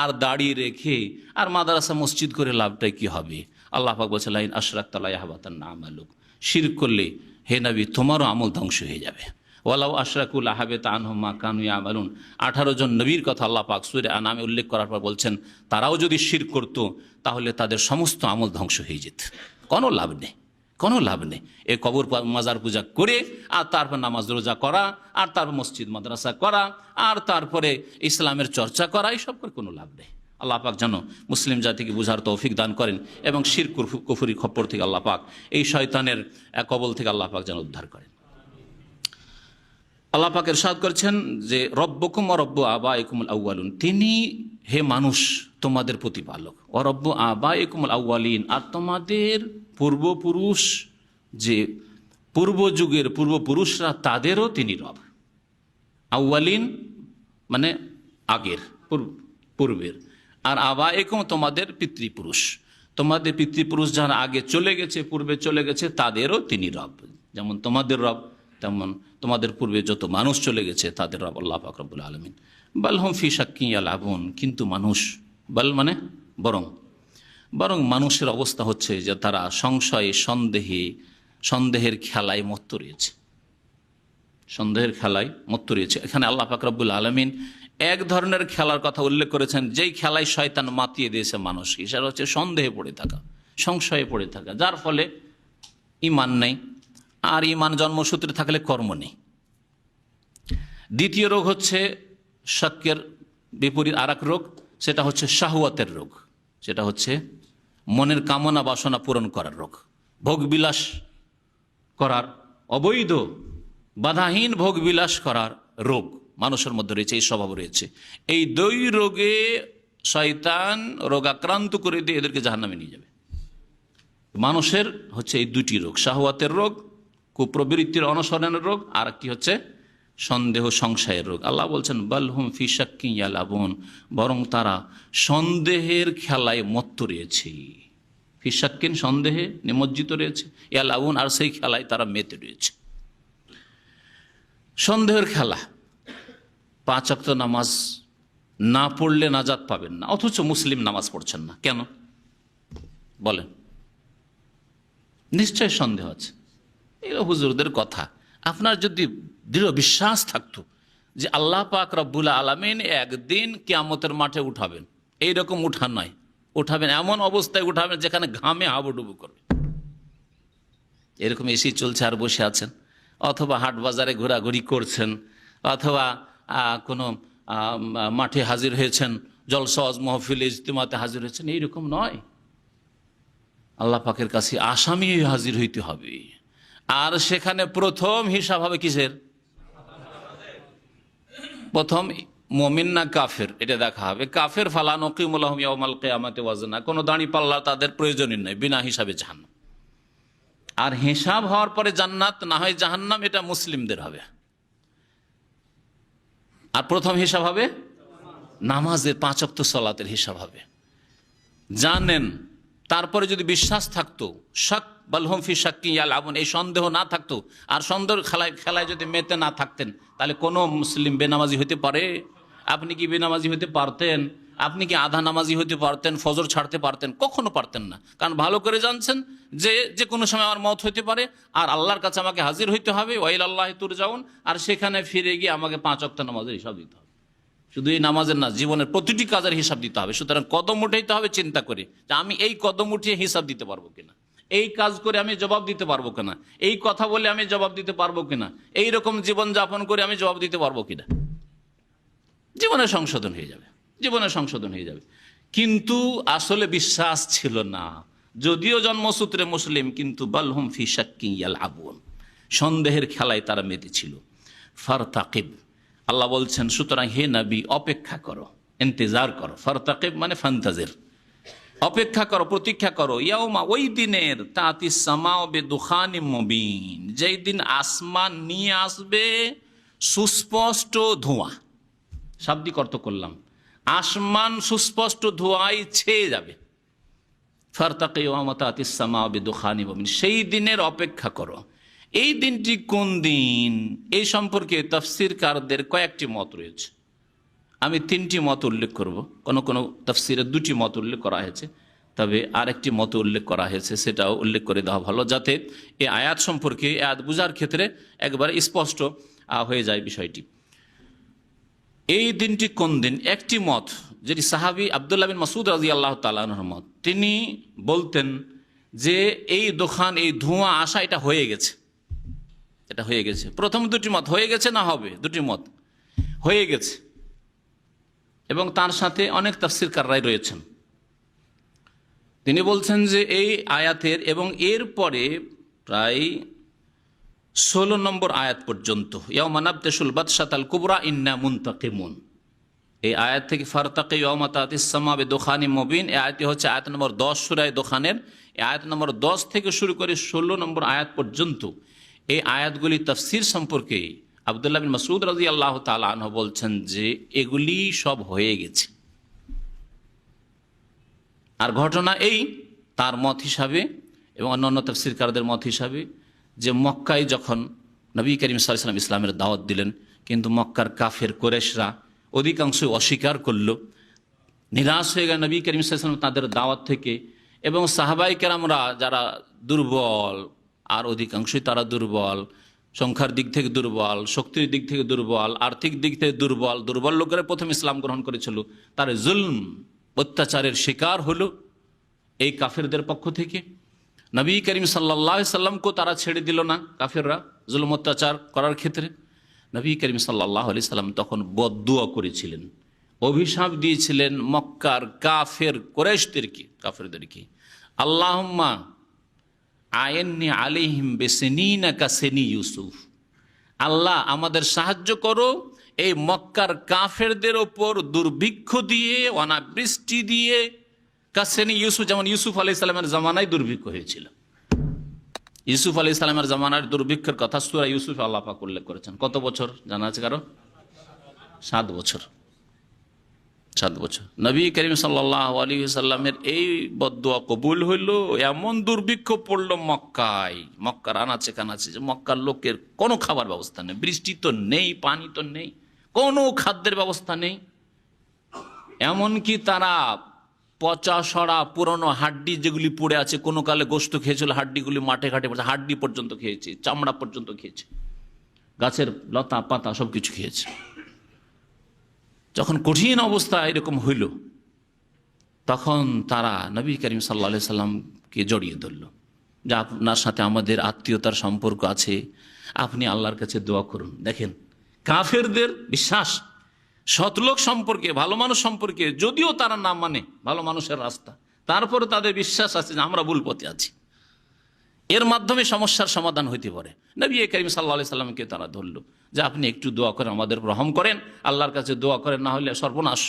আর দাড়ি রেখে আর মাদ্রাসা মসজিদ করে লাভটাই কি হবে? আল্লাহ পাক বলেছেন লাইন আশরাকতা লা ইয়াহবাতান্না আমালুক, শিরক করলে হে নবী তোমারও আমল ধ্বংস হয়ে যাবে। ওয়ালাউ আশরাকু লাহাবিতা আনহুম মা কানু ইয়ামালুন, 18 জন নবীর কথা আল্লাহ পাক সূরা আনামে উল্লেখ করার পর বলছেন তারাও যদি শিরক করত তাহলে তাদের সমস্ত আমল ধ্বংস হয়ে যেত। কোনো লাভ নেই, কোনো লাভ নেই। এই কবর মাজার পূজা করে আর তারপর নামাজ রোজা করা আর তারপর মসজিদ মাদ্রাসা করা আর তারপরে ইসলামের চর্চা করা, এইসব করে কোনো লাভ নেই। আল্লাহ পাক যেন মুসলিম জাতিকে বুঝার তৌফিক দান করেন এবং শিরক কুফরি খপ্পর থেকে আল্লাহ পাক, এই শয়তানের কবল থেকে আল্লাহ পাক যেন উদ্ধার করেন। আল্লাহ পাক ইরশাদ করেছেন যে রব্বুকুম ওয়া রব্বু আবাইকুমুল আউয়ালুন, তিনি হে মানুষ তোমাদের প্রতিপালক, ওয়া রব্বু আবাইকুমুল আউয়ালিন, আর তোমাদের পূর্বপুরুষ, যে পূর্ব যুগের পূর্বপুরুষরা, তাদেরও তিনি রব। আউয়ালিন মানে আগের, পূর্বের, আর আবাইকুম তোমাদের পিতৃপুরুষ, তোমাদের পিতৃপুরুষ যারা আগে চলে গেছে, পূর্বে চলে গেছে, তাদেরও তিনি রব। যেমন তোমাদের রব, তেমন তোমাদের পূর্বে যত মানুষ চলে গেছে তাদের রব আল্লাহ পাক রব্বুল আলামিন। বাল হুম ফি শাক্কিন ইয়ালাবুন, কিন্তু মানুষ, বাল মানে বরং মানুষের অবস্থা হচ্ছে যে তারা সংশয়ে, সন্দেহের খেলায় মত্ত রয়েছে, সন্দেহের খেলায় মত্ত রয়েছে। এখানে আল্লাহ পাক রব্বুল আলামিন এক ধরনের খেলার কথা উল্লেখ করেছেন, যেই খেলায় শয়তান মাতিয়ে দিয়েছে মানুষকে, সেটা হচ্ছে সন্দেহে পড়ে থাকা, সংশয়ে পড়ে থাকা, যার ফলে ঈমান নেই, আর ঈমান জন্মসূত্রে থাকলে কর্ম নেই। দ্বিতীয় রোগ হচ্ছে শাক্কের বিপরীত আর এক রোগ, সেটা হচ্ছে শাহওয়াতের রোগ, সেটা হচ্ছে মনের কামনা বাসনা পূরণ করার রোগ, ভোগবিলাস করার, অবৈধ বাধাহীন ভোগবিলাস করার রোগ মানুষের মধ্যে রয়েছে, এই স্বভাব রয়েছে। এই দুই রোগে শয়তান রোগাক্রান্ত করে দিয়ে এদেরকে জাহান্নামে নিয়ে যাবে। মানুষের হচ্ছে এই দুটি রোগ, শাহওয়াতের রোগ, কুপ্রবৃত্তির অনুসরণের রোগ, আর একটি হচ্ছে সন্দেহ সংশয়ের রোগ। আল্লাহ বলছেন বাল হুম ফি শাক্কিন ইয়ালাবুন, বরং তারা সন্দেহের খেলায় মত্ত রয়েছে। ফি শাক্কিন সন্দেহে নিমজ্জিত রয়েছে, ইয়ালাবুন আর সেই খেলায় তারা মেতে রয়েছে। সন্দেহের খেলা, 5 ওয়াক্ত নামাজ না পড়লে নাজাত পাবেন না, অথচ মুসলিম নামাজ পড়ছেন না কেন বলেন? নিশ্চয় সন্দেহ আছে। এগুলো হুজুরদের কথা। আপনার যদি দৃঢ় বিশ্বাস থাকতো যে আল্লাহ পাক রব্বুল আলামিন একদিন কিয়ামতের মাঠে উঠাবেন। এইরকম উঠান নয়, উঠাবেন এমন অবস্থায় উঠাবেন যেখানে ঘামে হাবুডুবু করবে। এরকম এসি চলছে আর বসে আছেন, অথবা হাট বাজারে ঘোরাঘুরি করছেন, অথবা কোনো মাঠে হাজির হয়েছেন, জলসওয়াজ মাহফিল ইজতিমাতে হাজির হয়েছেন। এইরকম নয়, আল্লাহ পাকের কাছে আসামি হাজির হইতে হবে। আর সেখানে প্রথম হিসাব হবে কিসের? প্রথম মুমিন না কাফের এটা দেখা হবে। কাফের ফালা নকিমুল লাহুম ইয়াউমাল কিয়ামাতি ওয়াজনা, কোনো দাঁড়ি পাল্লা তাদের প্রয়োজনই নাই, বিনা হিসাবে জাহান্নাম। আর হিসাব হওয়ার পরে জান্নাত না হয় জাহান্নাম, এটা মুসলিমদের হবে। আর প্রথম হিসাব হবে নামাজের 5 ওয়াক্ত সালাতের হিসাব হবে। জানেন, তারপরে যদি বিশ্বাস থাকতো, শাক বালহুম ফি শাক্কি ইয়ালাবুন, এই সন্দেহ না থাকতো, আর সন্দেহ খেলায় যদি মেতে না থাকতেন, তাহলে কোনো মুসলিম বেনামাজি হতে পারে? আপনি কি বেনামাজি হতে পারতেন? আপনি কি আধা নামাজি হতে পারতেন? ফজর ছাড়তে পারতেন? কখনো পারতেন না। কারণ ভালো করে জানছেন যে কোনো সময় আমার মওত হতে পারে, আর আল্লাহর কাছে আমাকে হাজির হইতে হবে, ওয়াইল আল্লাহি তুরজাউন, আর সেখানে ফিরে গিয়ে আমাকে 5 ওয়াক্ত নামাজের হিসাব দিতে হবে। শুধু এই নামাজের না, জীবনের প্রতিটি কাজের হিসাব দিতে হবে। সুতরাং কদম উঠাইতে হবে চিন্তা করে যে আমি এই কদম উঠিয়ে হিসাব দিতে পারবো কিনা, এই কাজ করে আমি জবাব দিতে পারবো কিনা, এই কথা বলে আমি জবাব দিতে পারবো কিনা, এই রকম জীবন যাপন করে আমি জবাব দিতে পারবো কিনা। জীবনের সংশোধন হয়ে যাবে, জীবনের সংশোধন হয়ে যাবে। কিন্তু আসলে বিশ্বাস ছিল না, যদিও জন্মসূত্রে মুসলিম, কিন্তু বালহুম ফি শাক্কিন ইয়ালআবুন, সন্দেহের খেলায় তারা মেতেছিল। ফারতাকিব, আল্লাহ বলছেন, সুতরাং হে নবী অপেক্ষা করো, ইন্তজার করো। ফারতাকিব মানে ফান্তাজির, অপেক্ষা করো, প্রতীক্ষা করো। ইয়াউমা, ওই দিনের, তাতিস সামাউ বিদুখানিম মুবিন, যেই দিন আসমান নিয়ে আসবে সুস্পষ্ট ধোঁয়া। শাব্দিক অর্থ করলাম, আসমান সুস্পষ্ট ধোঁয়ায় ছেয়ে যাবে। ফারতাকিব ইয়াউমা তাতিস সামাউ বিদুখানিম মুবিন, সেই দিনের অপেক্ষা করো। এই দিনটি কোন দিন, এই সম্পর্কে তাফসীরকারদের কয়েকটি মত রয়েছে। আমি 3টি মত উল্লেখ করব। কোন কোন তাফসীরে 2টি মত উল্লেখ করা হয়েছে, তবে আরেকটি মত উল্লেখ করা হয়েছে, সেটাও উল্লেখ করে দেওয়া ভালো, যাতে এই আয়াত সম্পর্কে, আয়াত বুঝার ক্ষেত্রে একবারে স্পষ্ট হয়ে যায় বিষয়টি। এই দিনটি কোন দিন? একটি মত, যেটি সাহাবী আব্দুল্লাহ বিন মাসউদ রাদিয়াল্লাহু তাআলা আনহুর মত, তিনি বলতেন যে এই দোকান, এই ধোঁয়া আসা, এটা হয়ে গেছে, এটা হয়ে গেছে। প্রথম 2টি মত, হয়ে গেছে না হবে, 2টি মত হয়ে গেছে। এবং তার সাথে অনেক তাফসীরকাররাই রয়েছেন। তিনি বলছেন যে এই আয়াতের এবং এর পরে প্রায় 16 নম্বর আয়াত পর্যন্ত, ইয়াউমা নাবতাশুল বাতশাতাল কুবরা ইন্না মুনতাকিমুন, এই আয়াত থেকে ফারতাকিব ইয়াউমা তাতিস সামা বিদুখানিম মুবিন, এই আয়াতটি হচ্ছে আয়াত নম্বর 10 সূরা দোখানের। এই আয়াত নম্বর 10 থেকে শুরু করে 16 নম্বর আয়াত পর্যন্ত এই আয়াতগুলি তাফসীর সম্পর্কে আব্দুল্লাহ বিন মাসউদ রাদিয়াল্লাহু তাআলা আনহু বলছেন যে এগুলি সব হয়ে গেছে। আর ঘটনা এই, তার মত হিসাবে এবং অন্যান্য তাফসীরকারদের মত হিসাবে, যে মক্কায় যখন নবী করিম সাল্লাল্লাহু আলাইহি ওয়াসাল্লাম ইসলামের দাওয়াত দিলেন, কিন্তু মক্কার কাফের কুরাইশরা অধিকাংশই অস্বীকার করল, নিরাশ হয়ে গেল নবী করিম সাল্লাল্লাহু আলাইহি ওয়াসাল্লাম তাদের দাওয়াত থেকে। এবং সাহাবায়ে কেরামরা যারা দুর্বল, আর অধিকাংশই তারা দুর্বল, সংখ্যার দিক থেকে দুর্বল, শক্তির দিক থেকে দুর্বল, আর্থিক দিক থেকে দুর্বল, দুর্বল লোকেরা প্রথম ইসলাম গ্রহণ করেছিল, তার জুলম, অত্যাচারের শিকার হলো এই কাফেরদের পক্ষ থেকে। নবী করিম সাল্লাল্লাহু আলাইহি সাল্লামকেও তারা ছেড়ে দিল না, কাফেররা জুলম অত্যাচার করার ক্ষেত্রে। নবী করিম সাল্লাল্লাহু আলাইহি সাল্লাম তখন বদদুয়া করেছিলেন, অভিশাপ দিয়েছিলেন মক্কার কাফের কুরাইশদেরকে, কাফেরদেরকে, আল্লাহুম্মা আইন্নি আলাইহিম বিসনিনা কাসনি ইউসুফ, আল্লাহ আমাদের সাহায্য করো এই মক্কার কাফেরদের ওপর দুর্ভিক্ষ দিয়ে, অনাবৃষ্টি দিয়ে, কাসনি ইউসুফ, যেমন ইউসুফ আলাইহিস সালামের জামানায় দুর্ভিক্ষ হয়েছিল। ইউসুফ আলাইহিস সালামের জামানার দুর্ভিক্ষের কথা সূরা ইউসুফে আল্লাহ পাক উল্লেখ করেছেন। কত বছর জানা আছে কারো? 7 বছর। 7 বছর। নবী করিম সাল্লাল্লাহু আলাইহি ওয়াসাল্লামের এই বদদুয়া কবুল হইল, এমন দুর্ভিক্ষ পড়ল মক্কায়, মক্কার আনাচে কানাচে, যে মক্কার লোকের কোনো খাবার ব্যবস্থা নেই, বৃষ্টি তো নেই, পানি তো নেই, কোনো খাদ্যের ব্যবস্থা নেই। এমনকি তারা পচা সড়া পুরনো হাড্ডি যেগুলি পড়ে আছে, কোনো কালে গোস্ত খেয়েছিল, হাড্ডিগুলি মাঠে ঘাটে পড়ছে, হাড্ডি পর্যন্ত খেয়েছে, চামড়া পর্যন্ত খেয়েছে, গাছের লতা পাতা সব কিছু খেয়েছে। যখন কঠিন অবস্থা এরকম হইল, তখন তারা নবী করিম সাল্লাল্লাহু আলাইহি সাল্লামকে জড়িয়ে ধরল, যে আপনার সাথে আমাদের আত্মীয়তার সম্পর্ক আছে, আপনি আল্লাহর কাছে দোয়া করুন। দেখেন কাফেরদের বিশ্বাস সৎলোক সম্পর্কে, ভালো মানুষ সম্পর্কে, যদিও তারা না মানে ভালো মানুষের রাস্তা, তারপরে তাদের বিশ্বাস আছে যে আমরা ভুল পথে আছি, এর মাধ্যমে সমস্যার সমাধান হইতে পারে। নবী করিম সাল্লাল্লাহু আলাইহি সাল্লামকে তারা ধরল যে আপনি একটু দোয়া করেন, আমাদের রহম করেন, আল্লাহর কাছে দোয়া করেন, না হলে সর্বনাশ,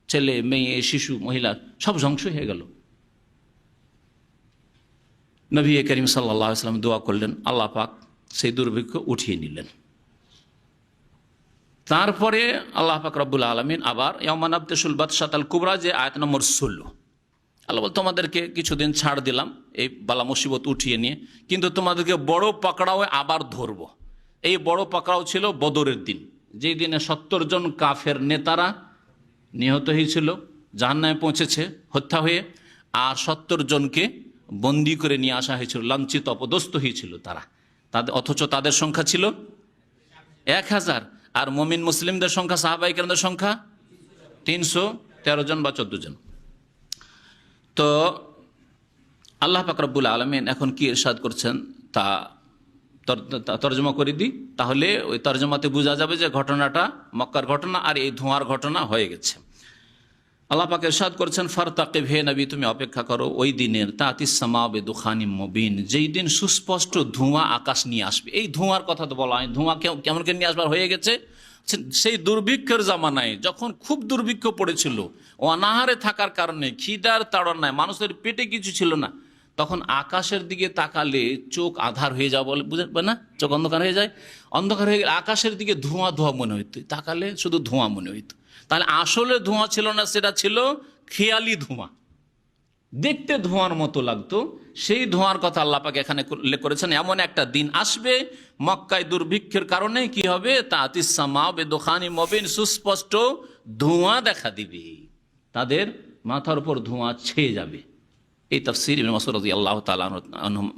ছেলে মেয়ে শিশু মহিলা সব ধ্বংস হয়ে গেল। নবী করিম সাল্লাল্লাহু আলাইহি সাল্লাম দোয়া করলেন, আল্লাহ পাক সেই দুর্ভিক্ষ উঠিয়ে নিলেন। তারপরে আল্লাহ পাক রব্বুল আলামিন আবার ইয়াউমা নাবতিশুল বাতশাতাল কুবরা, যে আয়াত নম্বর 16, আল্লাহ বল তোমাদেরকে কিছুদিন ছাড় দিলাম এই বালা মুসিবত উঠিয়ে নিয়ে, কিন্তু তোমাদেরকে বড় পাকড়াও আবার ধরবো। এই বড় পাকড়াও ছিল বদরের দিন, যেই দিনে 70 জন কাফের নেতারা নিহত হয়েছিল, জাহান্নামে পৌঁছেছে হত্যা হয়ে, আর 70 জনকে বন্দি করে নিয়ে আসা হয়েছিল, লাঞ্ছিত অপদস্থ হয়েছিল তারা, অথচ তাদের সংখ্যা ছিল 1000, আর মুমিন মুসলিমদের সংখ্যা, সাহাবায়ে কেরামদের সংখ্যা 313 জন বা 14 জন। তো আল্লাহ পাক রব্বুল আলামিন এখন কি ইরশাদ করছেন তা তর্জমা করে দিই, তাহলে ওই তর্জমাতে বোঝা যাবে যে ঘটনাটা মক্কার ঘটনা আর এই ধোঁয়ার ঘটনা হয়ে গেছে। আল্লাহ পাক ইরশাদ করছেন, ফারতাকিব, হে নবী তুমি অপেক্ষা করো ওই দিনের, তাতিস সামা বিদুখানিম মুবিন, যেই দিন সুস্পষ্ট ধোঁয়া আকাশ নিয়ে আসবে। এই ধোঁয়ার কথা তো বলা হয়, ধোঁয়া কেমন করে নিয়ে আসবার হয়ে গেছে, সেই দুর্ভিক্ষের জামানায় যখন খুব দুর্ভিক্ষ পড়েছিল, অনাহারে থাকার কারণে, খিদার তাড়নায় মানুষের পেটে কিছু ছিল না, তখন আকাশের দিকে তাকালে চোখ আধার হয়ে যাওয়া বলে বুঝবে না, চোখ অন্ধকার হয়ে যায়, অন্ধকার হয়ে গেলে আকাশের দিকে ধোঁয়া ধোঁয়া মনে হইতো, তাকালে শুধু ধোঁয়া মনে হইতো। তাহলে আসলে ধোঁয়া ছিল না, সেটা ছিল খেয়ালি ধোঁয়া, দেখতে ধোঁয়ার মতো লাগতো। সেই ধোঁয়ার কথা আল্লাহ পাক এখানে উল্লেখ করেছেন, এমন একটা দিন আসবে মক্কায় দুর্ভিক্ষের কারণে কি হবে, তাতিস সামা বিদুখানিম মুবিন, সুস্পষ্ট ধোঁয়া দেখা দিবে, তাদের মাথার উপর ধোঁয়া ছেয়ে যাবে। এই তাফসীর ইবনে মাসউদ রাদিয়াল্লাহু তাআলা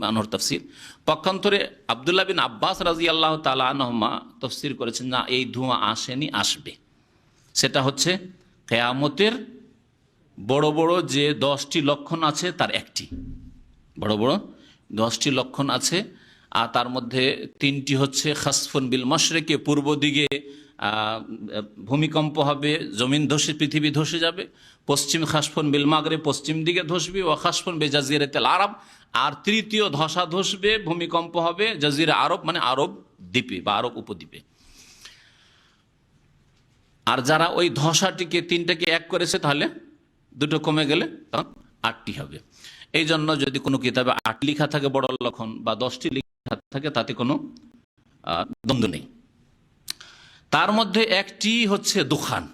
আনহুর তাফসীর। পক্ষান্তরে আব্দুল্লাহ বিন আব্বাস রাদিয়াল্লাহু তাআলা আনহুমা তাফসীর করেছেন, না এই ধোঁয়া আসেনি, আসবে। সেটা হচ্ছে কিয়ামতের বড় বড় যে 10টি লক্ষণ আছে তার একটি, বড় বড় 10টি লক্ষণ আছে, আর তার মধ্যে 3টি হচ্ছে খাসফুন বিল মাশরিকি, পূর্ব দিকে ভূমিকম্প হবে, জমিন ধসে, পৃথিবী ধসে যাবে। পশ্চিম খাসফুন বিল মাগরিব, পশ্চিম দিকে ধসবে, ও খাসফুন বে জাজিরাতিল আরব, আর তৃতীয় ধসা ধসবে, ভূমিকম্প হবে জাজিরা আরব, মানে আরব দ্বীপে বা আরব উপদ্বীপে। আর যারা ওই ধসাটিকে 3টাকে এক করেছে, তাহলে 2টো কমে গেলে তখন 8টি হবে। এই জন্য যদি কোনো কিতাবে 8 লেখা থাকে বড় লক্ষণ, বা 10টি লেখা থাকে, তাতে কোনো দ্বন্দ্ব নেই। তার মধ্যে একটি হচ্ছে দুখান,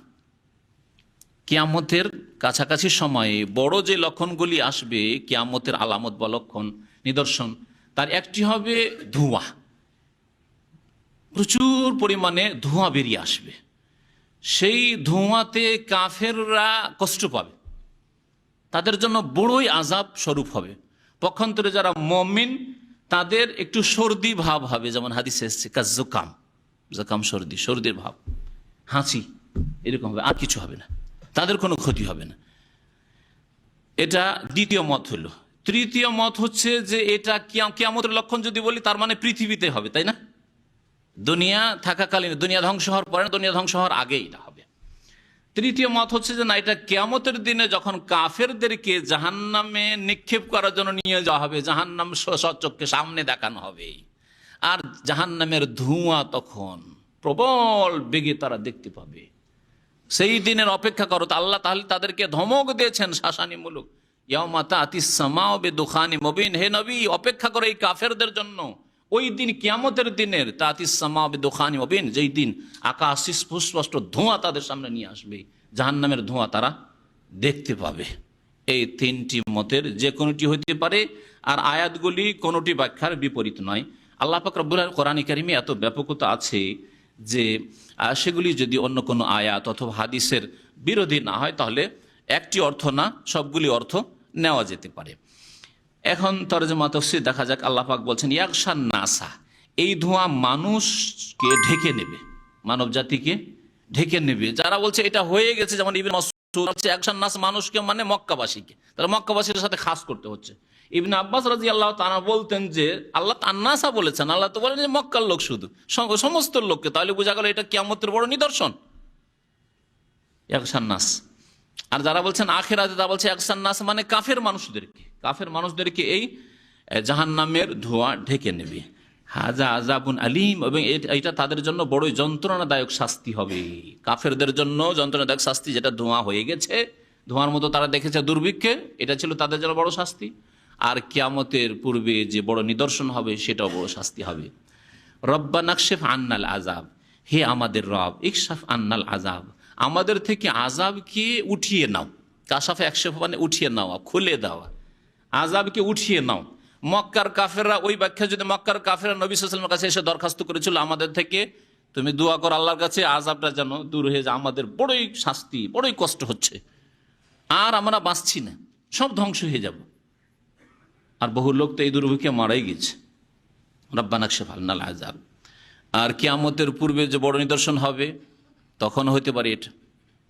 কিয়ামতের কাছাকাছি সময়ে বড় যে লক্ষণগুলি আসবে, কিয়ামতের আলামত বা লক্ষণ নিদর্শন, তার একটি হবে ধোঁয়া, প্রচুর পরিমাণে ধোঁয়া বেরিয়ে আসবে। সেই ধোঁয়াতে কাফেররা কষ্ট পাবে, তাদের জন্য বড়ই আযাব স্বরূপ হবে। পক্ষান্তরে যারা মুমিন, তাদের একটু সর্দি ভাব হবে, যেমন হাদিসে এসেছে কাজ্জুকাম, জুকাম সর্দি, সর্দির ভাব, হাঁচি, এরকম হবে, আর কিছু হবে না, তাদের কোনো ক্ষতি হবে না। এটা দ্বিতীয় মত হলো। তৃতীয় মত হচ্ছে যে এটা কিয়ামতের লক্ষণ যদি বলি, তার মানে পৃথিবীতে হবে, তাই না? দুনিয়া থাকাকালীন, দুনিয়া ধ্বংস হওয়ার পরে, দুনিয়া ধ্বংস হওয়ার আগে এটা হবে। তৃতীয় মত হচ্ছে যে না, এটা কিয়ামতের দিনে যখন কাফেরদেরকে জাহান্নামে নিক্ষেপ করার জন্য নিয়ে যাওয়া হবে, জাহান্নাম সচক্ষে সামনে দেখানো হবে, আর জাহান্নামের ধোঁয়া তখন প্রবল বেগে তারা দেখতে পাবে। সেই দিনের অপেক্ষা করো। আল্লাহ তাহলে তাদেরকে ধমক দিয়েছেন শাসানিমূলক, ইয়াউমা তাতিস সামাউ বিদুখানিম মুবিন, হে নবী অপেক্ষা করো এই কাফেরদের জন্য ওই দিন, কিয়ামতের দিনের, তাতিস সামাউ বিদুখানিম মুবিন, যেই দিন আকাশ সুস্পষ্ট ধোঁয়া তাদের সামনে নিয়ে আসবে, জাহান্নামের ধোঁয়া তারা দেখতে পাবে। এই 3টি মতের যে কোনোটি হইতে পারে, আর আয়াতগুলি কোনোটি ব্যাখ্যার বিপরীত নয়। আল্লাহ পাক রব্বুল আলামিন কোরআন কারিমে এত ব্যাপকতা আছে যে সেগুলি যদি অন্য কোনো আয়াত অথবা হাদিসের বিরোধী না হয়, তাহলে একটি অর্থ না, সবগুলি অর্থ নেওয়া যেতে পারে। এখন তরজমা তাফসীর দেখা যাক। আল্লাহ পাক বলছেন ইয়াগশান নাসা, এই ধোঁয়া মানুষকে ঢেকে নেবে, মানব জাতিকে ঢেকে নেবে। যারা বলছে এটা হয়ে গেছে, যেমন ইবনে মাসউদ হচ্ছে একশান নাস মানুষকে মানে মক্কাবাসীকে, তাহলে মক্কাবাসীর সাথে খাস করতে হচ্ছে। ইবনে আব্বাস রাদিয়াল্লাহু তাআলা বলতেন যে আল্লাহ আন্নাসা বলেছেন, আল্লাহ তো বলেন যে মক্কার লোক শুধু, সমস্ত লোককে। তাহলে বোঝা গেল এটা কিয়ামতের বড় নিদর্শন, একশান নাস। আর যারা বলছেন আখিরাতে, তারা বলছে একশান নাস মানে কাফের মানুষদেরকে এই জাহান্নামের ধোঁয়া ঢেকে নেবে। হাজা আযাবুন আলীম, এবং এটা তাদের জন্য বড়ই যন্ত্রণাদায়ক শাস্তি হবে। কাফেরদের জন্য যন্ত্রণাদায়ক শাস্তি, যেটা ধোঁয়া হয়ে গেছে, ধোঁয়ার মতো তারা দেখেছে দুর্ভিক্ষে, এটা ছিল তাদের জন্য বড় শাস্তি। আর কিয়ামতের পূর্বে যে বড় নিদর্শন হবে সেটাও বড় শাস্তি হবে। রব্বানা কশিফ আন্নাল আযাব, হে আমাদের রব, ইকশাফ আন্নাল আযাব, আমাদের থেকে আযাবকে উঠিয়ে নাও। কাশাফে একশাফ মানে উঠিয়ে নেওয়া, খুলে দেওয়া, আযাবকে উঠিয়ে নাও। মক্কার কাফেররা, ওই ব্যাখ্যা যদি মক্কার কাফেররা নবী সাল্লাল্লাহু আলাইহি ওয়াসাল্লামের কাছে এসে দরখাস্ত করেছিল, আমাদের থেকে তুমি দোয়া করো আল্লাহর কাছে আযাবটা যেন দূর হয়ে যায়, আমাদের বড়ই শাস্তি, বড়ই কষ্ট হচ্ছে, আর আমরা বাঁচছি না, সব ধ্বংস হয়ে যাব। আর বহু লোক তো এই দুর্ভিক্ষে মারাই গেছে। রব্বানা কশিফ আন্নাল আযাব। আর কিয়ামতের পূর্বে যে বড় নিদর্শন হবে তখন হতে পারে এটা,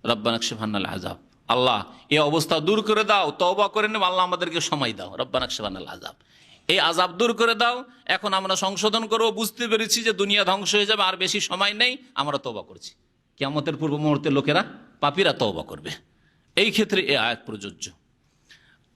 রব্বানা কশিফ আন্নাল আযাব, আল্লাহ এই অবস্থা দূর করে দাও, তওবা করে নেব, আল্লাহ আমাদেরকে সময় দাও, রব্বানা কশিফ আন্নাল আযাব, এই আযাব দূর করে দাও। এখন আমরা সংশোধন করবো, বুঝতে পেরেছি যে দুনিয়া ধ্বংস হয়ে যাবে, আর বেশি সময় নেই, আমরা তওবা করছি। কিয়ামতের পূর্ব মুহূর্তে লোকেরা, পাপীরা তওবা করবে। এই ক্ষেত্রে এই আয়াত প্রযোজ্য।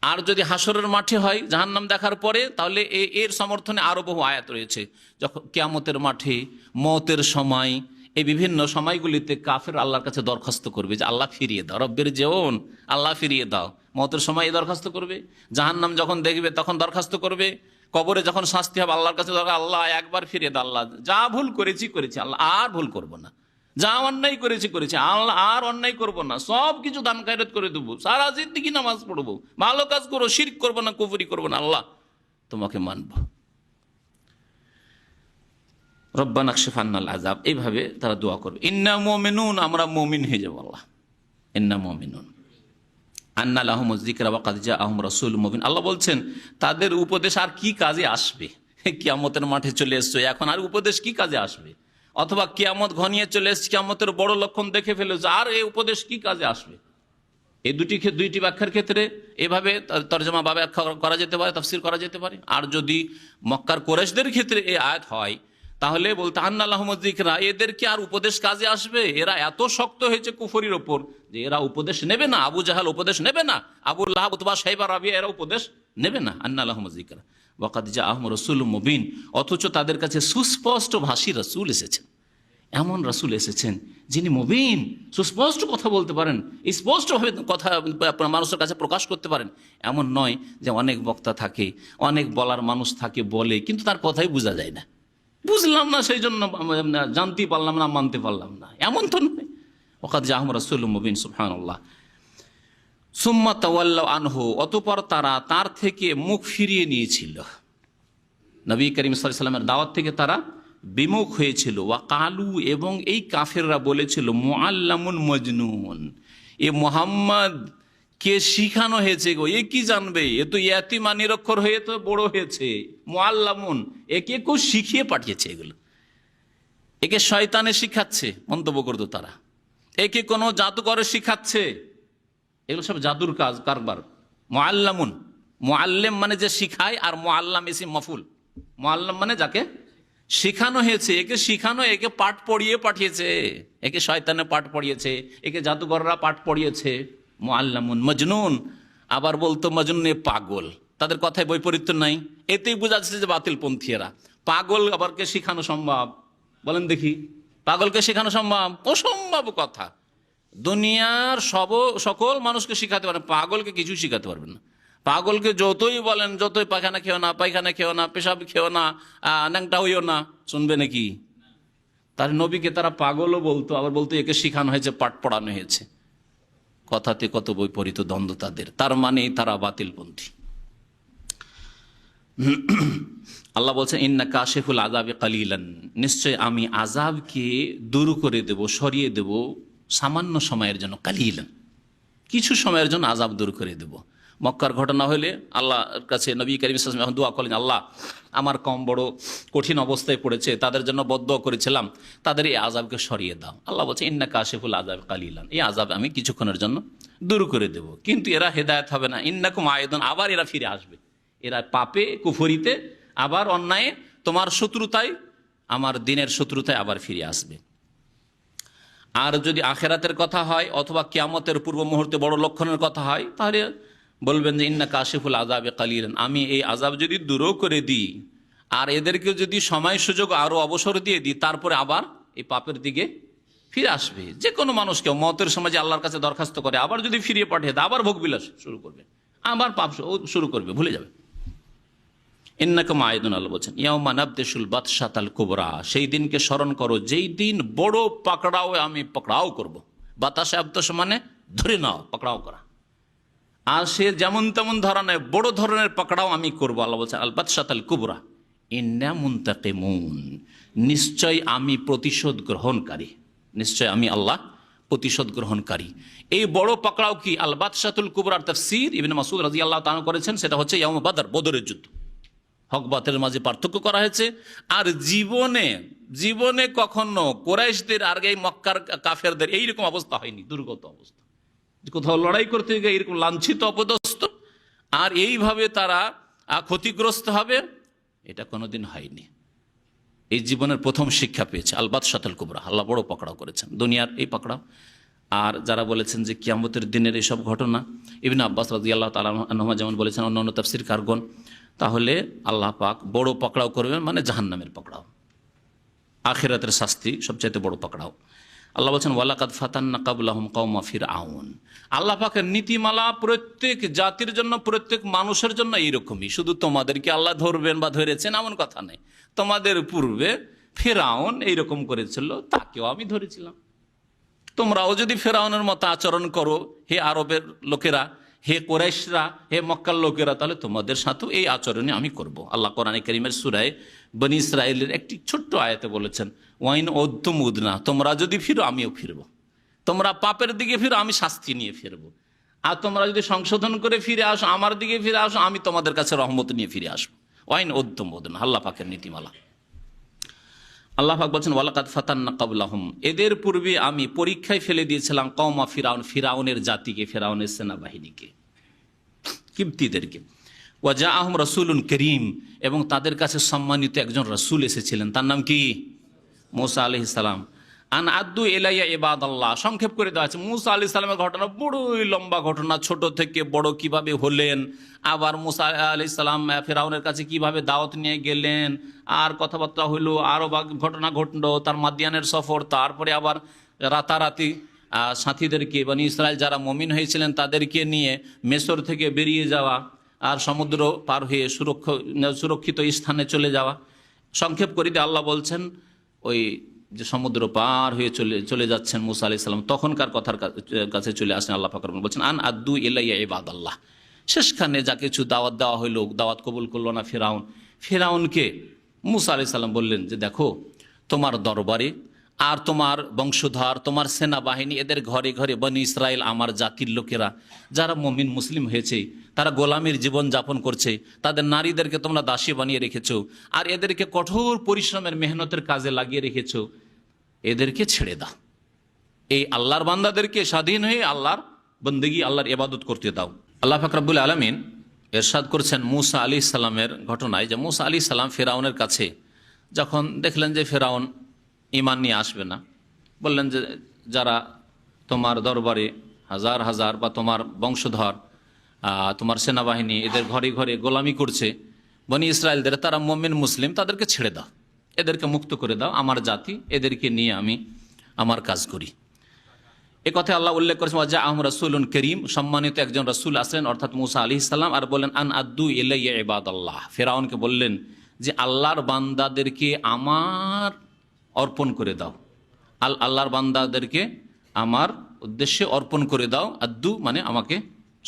আর যদি হাসরের মাঠে হয় জাহান্নাম দেখার পরে, তাহলে এর সমর্থনে আরো বহু আয়াত রয়েছে। যখন কিয়ামতের মাঠে, মওতের সময়, এই বিভিন্ন সময়গুলিতে কাফের আল্লাহর কাছে দরখাস্ত করবে যে আল্লাহ ফিরিয়ে দাও, রব্বের যেওন, আল্লাহ ফিরিয়ে দাও। মওতের সময় এই দরখাস্ত করবে। জাহান্নাম যখন দেখবে তখন দরখাস্ত করবে। কবরে যখন শাস্তি হবে আল্লাহর কাছে দরকার, আল্লাহ একবার ফিরিয়ে দাও, আল্লাহ যা ভুল করেছি আল্লাহ আর ভুল করব না, যা অন্যায় করেছি আল্লাহ আর অন্যায় করব না, সব কিছু দান খায়রাত করে দেবো, সারা জিন্দেগি নামাজ পড়বো, ভালো কাজ করবো, শিরক করবো না, কুফরি করবো না, আল্লাহ তোমাকে মানবো। রব্বানা কশিফ আন্নাল আযাব, এইভাবে তারা দোয়া করবে। ইন্না মুমিনুন, আমরা মুমিন হয়ে যাবো, আল্লাহ ইন্না মুমিনুন। আন্না লাহুমুয যিকরা ওয়া কাদ জাআহুম রাসূলুম মুবিন, আল্লাহ বলছেন তাদের উপদেশ আর কি কাজে আসবে? কিয়ামতের মাঠে চলে এসছো, এখন আর উপদেশ কি কাজে আসবে? অথবা কিয়ামত ঘনিয়ে চলে এসছে, কিয়ামতের বড় লক্ষণ দেখে ফেলেছে, আর এই উপদেশ কি কাজে আসবে? এই দুইটি ব্যাখ্যার ক্ষেত্রে এভাবে তরজমা বা ব্যাখ্যা করা যেতে পারে, তাফসীর করা যেতে পারে। আর যদি মক্কার কুরাইশদের ক্ষেত্রে এই আয়াত হয়, তাহলে বলতে আন্না লাহুমুয যিকরা, এদেরকে আর উপদেশ কাজে আসবে? এরা এত শক্ত হয়েছে কুফরির ওপর যে এরা উপদেশ নেবে না। আবু জাহাল উপদেশ নেবে না, আবু লাহাব, উতবা, শাইবা, রাবিয়া, এরা উপদেশ নেবে না। আন্না লাহুমুয যিকরা ওয়া কাদ জাআহুম রাসূলুম মুবিন, অথচ তাদের কাছে সুস্পষ্ট ভাষী রাসূল এসেছেন। এমন রাসূল এসেছেন যিনি মুবিন, সুস্পষ্ট কথা বলতে পারেন, স্পষ্টভাবে কথা মানুষের কাছে প্রকাশ করতে পারেন। এমন নয় যে অনেক বক্তা থাকে, অনেক বলার মানুষ থাকে, বলে কিন্তু তার কথাই বোঝা যায় না, বুঝলাম না, সেই জন্য জানতে পারলাম না, মানতে পারলাম না, এমন তো নয়। ওয়াকাদ জাআহুম রাসূলুম মুবিন, সুবহানাল্লাহ। সুম্মা তাওয়াল্লাউ আনহু, অতঃপর তারা তার থেকে মুখ ফিরিয়ে নিয়েছিল। নবী করিম সাল্লাল্লাহু আলাইহি ওয়াসাল্লামের দাওয়াত থেকে তারা বিমুখ হয়েছিল। ওয়া কালু, এবং এই কাফেররা বলেছিল, মুআল্লামুন মজনুন, এ মুহাম্মদ কে শিখানো হয়েছে গো, এ কি জানবে, এ তো ইয়াতিমা নিরক্ষর হয়ে তো বড় হয়েছে। মুআল্লামুন, একে কেউ শিখিয়ে পাঠিয়েছে, এগুলো একে শয়তানে শিখাচ্ছে, মন্তব্য করতো তারা। একে কোনো জাদুকরে শিখাচ্ছে, এগুলো সব জাদুর কাজ, কারবার। মুআল্লামুন, মুআল্লিম মানে যে শিখায়, আর মুআল্লাম ইসিম মাফুল। মুআল্লাম মানে যাকে শিখানো হয়েছে, একে শিখানো, একে পাঠ পড়িয়ে পাঠিয়েছে, একে শয়তানে পাঠ পড়িয়েছে, একে জাদুকররা পাঠ পড়িয়েছে। মুআল্লামুন মজনুন, আবার বলতো মজনুন এ পাগল, তাদের কথায় বৈপরীত্য নাই। এতেই বোঝা যাচ্ছে যে বাতিলপন্থী এরা। পাগল আবার কে শিখানো সম্ভব? বলেন দেখি, পাগলকে শেখানো সম্ভব? অসম্ভব কথা। দুনিয়ার সকল মানুষকে শিখাতে পারেন, পাগলকে কিছু শিখাতে পারবেন না। পাগলকে যতই বলেন, যতই পায়খানা খেও না, পেশাব খেও না, ন্যাংটা হইও না, শুনবে নাকি? তার নবীকে তারা পাগলও বলতো, আবার বলতো একে শিখানো হয়েছে, পাঠ পড়ানো হয়েছে। কথাতে কত বৈপরীত দ্বন্দ্ব তাদের, তার মানে তারা বাতিলপন্থী। আল্লাহ বলছেন ইন্না কাশিফুল আযাবি কালিলান, নিশ্চয় আমি আযাবকে দূর করে দেব, সরিয়ে দেব সামান্য সময়ের জন্য। কালিলান, কিছু সময়ের জন্য আযাব দূর করে দেব। মক্কার ঘটনা হলে আল্লাহর কাছে নবী করিম সাল্লাল্লাহু আলাইহি ওয়াসাল্লাম দোয়া করলেন, আল্লাহ আমার কম বড় কঠিন অবস্থায় পড়েছে, তাদের জন্য বদদোয়া করেছিলাম, তাদের এই আযাবকে সরিয়ে দাও। আল্লাহ বলছে ইন্নাকা কাশিফুল আযাব কালিলান, এই আযাব আমি কিছুক্ষণের জন্য দূর করে দেব, কিন্তু এরা হেদায়েত হবে না। ইন্নাকুম আয়দুন, আবার এরা ফিরে আসবে, এরা পাপে কুফরিতে আবার অন্যায়ে তোমার শত্রুতায় আমার দিনের শত্রুতায় আবার ফিরে আসবে। আর যদি আখেরাতের কথা হয় অথবা কিয়ামতের পূর্ব মুহূর্তে বড় লক্ষণের কথা হয়, তাহলে বলবেন যে ইন্না কাশিফুল আযাবে কালিলান, আমি এই আযাব যদি দূরও করে দিই আর এদেরকে যদি সময় সুযোগ আরও অবসর দিয়ে দিই, তারপরে আবার এই পাপের দিকে ফিরে আসবে। যে কোনো মানুষকে মতের সময় যে আল্লাহর কাছে দরখাস্ত করে আবার যদি ফিরিয়ে পাঠিয়ে দেয়, আবার ভোগবিলাস শুরু করবে, আবার পাপ শুরু করবে, ভুলে যাবে। ইন্নাকুম আয়দুন, আল্লাহ বলছেন ইয়াউমা নাবতিশুল বাতশাতাল কুবরা, সেই দিনকে স্মরণ করো যেই দিন বড় পাকড়াও আমি পাকড়াও করব। বাতাসে আবতস মানে ধরে নাও, পাকড়াও করা। আর সে যেমন তেমন ধরনের বড় ধরনের পাকড়াও আমি করব। আল্লাহ বলছেন আল বাতশাতাল কুবরা ইন্না মুনতাকিমুন, নিশ্চয় আমি প্রতিশোধ গ্রহণকারী, নিশ্চয় আমি আল্লাহ প্রতিশোধ গ্রহণকারী। এই বড় পাকড়াও কি? আল বাতশাতুল কুবরার তাফসীর ইবনে মাসউদ রাদিয়াল্লাহু তাআলা করেছেন, সেটা হচ্ছে ইয়াউম বদর, বদরের যুদ্ধ। হক বাতের মাঝে পার্থক্য করা হয়েছে। আর জীবনে জীবনে কখনো কুরাইশদের আর এই মক্কার কাফেরদের এইরকম অবস্থা হয়নি, দুর্গত অবস্থা, কোথাও লড়াই করতে গিয়ে এরকম লাঞ্ছিত অপদস্থ আর এইভাবে তারা ক্ষতিগ্রস্ত হবে, এটা কোনোদিন হয়নি। এই জীবনের প্রথম শিক্ষা পেয়েছে আল বাতশাতুল কুবরা, আল্লাহ বড় পাকড়াও করেছেন, দুনিয়ার এই পাকড়াও। আর যারা বলেছেন যে কিয়ামতের দিনের এইসব ঘটনা, ইবনে আব্বাস রাদিয়াল্লাহু তাআলা আনহুমা যেমন বলেছেন, অন্য অন্য তাফসীর কারগণ, তাহলে আল্লাহ পাক বড় পাকড়াও করবেন মানে জাহান্নামের পাকড়াও, আখিরাতের শাস্তি সবচাইতে বড় পাকড়াও। আল্লাহ বলছেন ওয়ালাকাদ ফাতান্না কাবলাহুম কওমা ফিরআউন, আল্লাহ পাকের নীতিমালা প্রত্যেক জাতির জন্য, প্রত্যেক মানুষের জন্য এইরকমই। শুধু তোমাদেরকে আল্লাহ ধরবেন বা ধরেছেন এমন কথা নেই, তোমাদের পূর্বে ফিরআউন এইরকম করেছিল, তাকেও আমি ধরেছিলাম। তোমরাও যদি ফিরআউনের মতো আচরণ করো, হে আরবের লোকেরা, হে কুরাইশরা, হে মক্কার লোকেরা, তাহলে তোমাদের সাথেও এই আচরণে আমি করব। আল্লাহ কোরআনে কারীমের সূরায়ে বনী ইসরাঈলের একটি ছোট্ট আয়াতে বলেছেন ওয়াইন উদ্তুম উদনা, তোমরা যদি ফিরো আমিও ফিরব, তোমরা পাপের দিকে ফিরো আমি শাস্তি নিয়ে ফিরব, আর তোমরা যদি সংশোধন করে ফিরে আসো, আমার দিকে ফিরে আসো, আমি তোমাদের কাছে রহমত নিয়ে ফিরে আসবো। ওয়াইন উদ্তুম উদনা, আল্লাহ পাকের নীতিমালা। আল্লাহ পাক বলছেন ওয়ালাকাদ ফাতান্না কাবলাহুম, এদের পূর্বে আমি পরীক্ষায় ফেলে দিয়েছিলাম কওমা ফিরআউন, ফিরআউনের জাতিকে, ফিরআউনের সেনাবাহিনীকে, কিবতীদেরকে। ওয়াজাআহুম রাসূলুন করিম, এবং তাদের কাছে সম্মানিত একজন রাসূল এসেছিলেন, তার নাম কি? মূসা আলাইহিস সালাম। আন আদ্দু ইলাইয়া ইবাদাল্লাহ, সংক্ষেপ করে দেওয়া আছে। মূসা আলাইহিস সালামের ঘটনা বড়ই লম্বা ঘটনা, ছোট থেকে বড় কিভাবে হলেন, আবার মূসা আলাইহিস সালাম ফিরআউনের কাছে কিভাবে দাওয়াত নিয়ে গেলেন, আর কথাবার্তা হইলো, আরও ঘটনা ঘটল, তার মাদিয়ানের সফর, তারপরে আবার রাতারাতি সাথীদেরকে, বনী ইসরায়েল যারা মুমিন হয়েছিলেন তাদেরকে নিয়ে মিসর থেকে বেরিয়ে যাওয়া, আর সমুদ্র পার হয়ে সুরক্ষিত স্থানে চলে যাওয়া। সংক্ষেপ করে দিয়ে আল্লাহ বলছেন ওই যে সমুদ্র পার হয়ে চলে যাচ্ছেন মূসা আলাইহিস সালাম, তখনকার কথার কাছে চলে আসেন। আল্লাহ পাক বলছেন আন আদ্দু ইলাইয়া ইবাদাল্লাহ, শেষখানে যা কিছু দাওয়াত দেওয়া হইলো, দাওয়াত কবুল করলো না ফিরআউনকে মূসা আলাইহিস সালাম বললেন যে দেখো, তোমার দরবারে আর তোমার বংশধর, তোমার সেনাবাহিনী, এদের ঘরে ঘরে বনী ইসরায়েল আমার জাতির লোকেরা যারা মুমিন মুসলিম হয়েছে, তারা গোলামীর জীবন যাপন করছে, তাদের নারীদেরকে তোমরা দাসী বানিয়ে রেখেছো, আর এদেরকে কঠোর পরিশ্রমের মেহনতের কাজে লাগিয়ে রেখেছো, এদেরকে ছেড়ে দাও, এই আল্লাহর বান্দাদেরকে স্বাধীন হয়ে আল্লাহর বন্দেগী, আল্লাহর ইবাদত করতে দাও। আল্লাহ পাক রব্বুল আলামিন এরশাদ করছেন মূসা আলাইহিস সালামের ঘটনায়, যে মূসা আলাইহিস সালাম ফিরআউনের কাছে যখন দেখলেন যে ফিরআউন ঈমান নিয়ে আসবে না, বললেন যে যারা তোমার দরবারে হাজার হাজার বা তোমার বংশধর, তোমার সেনাবাহিনী এদের ঘরে ঘরে গোলামি করছে বনী ইসরায়েলদের, তারা মুমিন মুসলিম, তাদেরকে ছেড়ে দাও, এদেরকে মুক্ত করে দাও, আমার জাতি, এদেরকে নিয়ে আমি আমার কাজ করি। এ কথা আল্লাহ উল্লেখ করেছেন ওয়াজাআহুম রাসূলুন করিম, সম্মানিত একজন রাসূল আসলেন অর্থাৎ মূসা আলাইহিস সালাম, আর বললেন আন আদ্দু ইলাইয়া ইবাদাল্লাহ, ফিরআউনকে বললেন যে আল্লাহর বান্দাদেরকে আমার অর্পণ করে দাও, আল্লাহর বান্দাদেরকে আমার উদ্দেশ্যে অর্পণ করে দাও, আদ্দু মানে আমাকে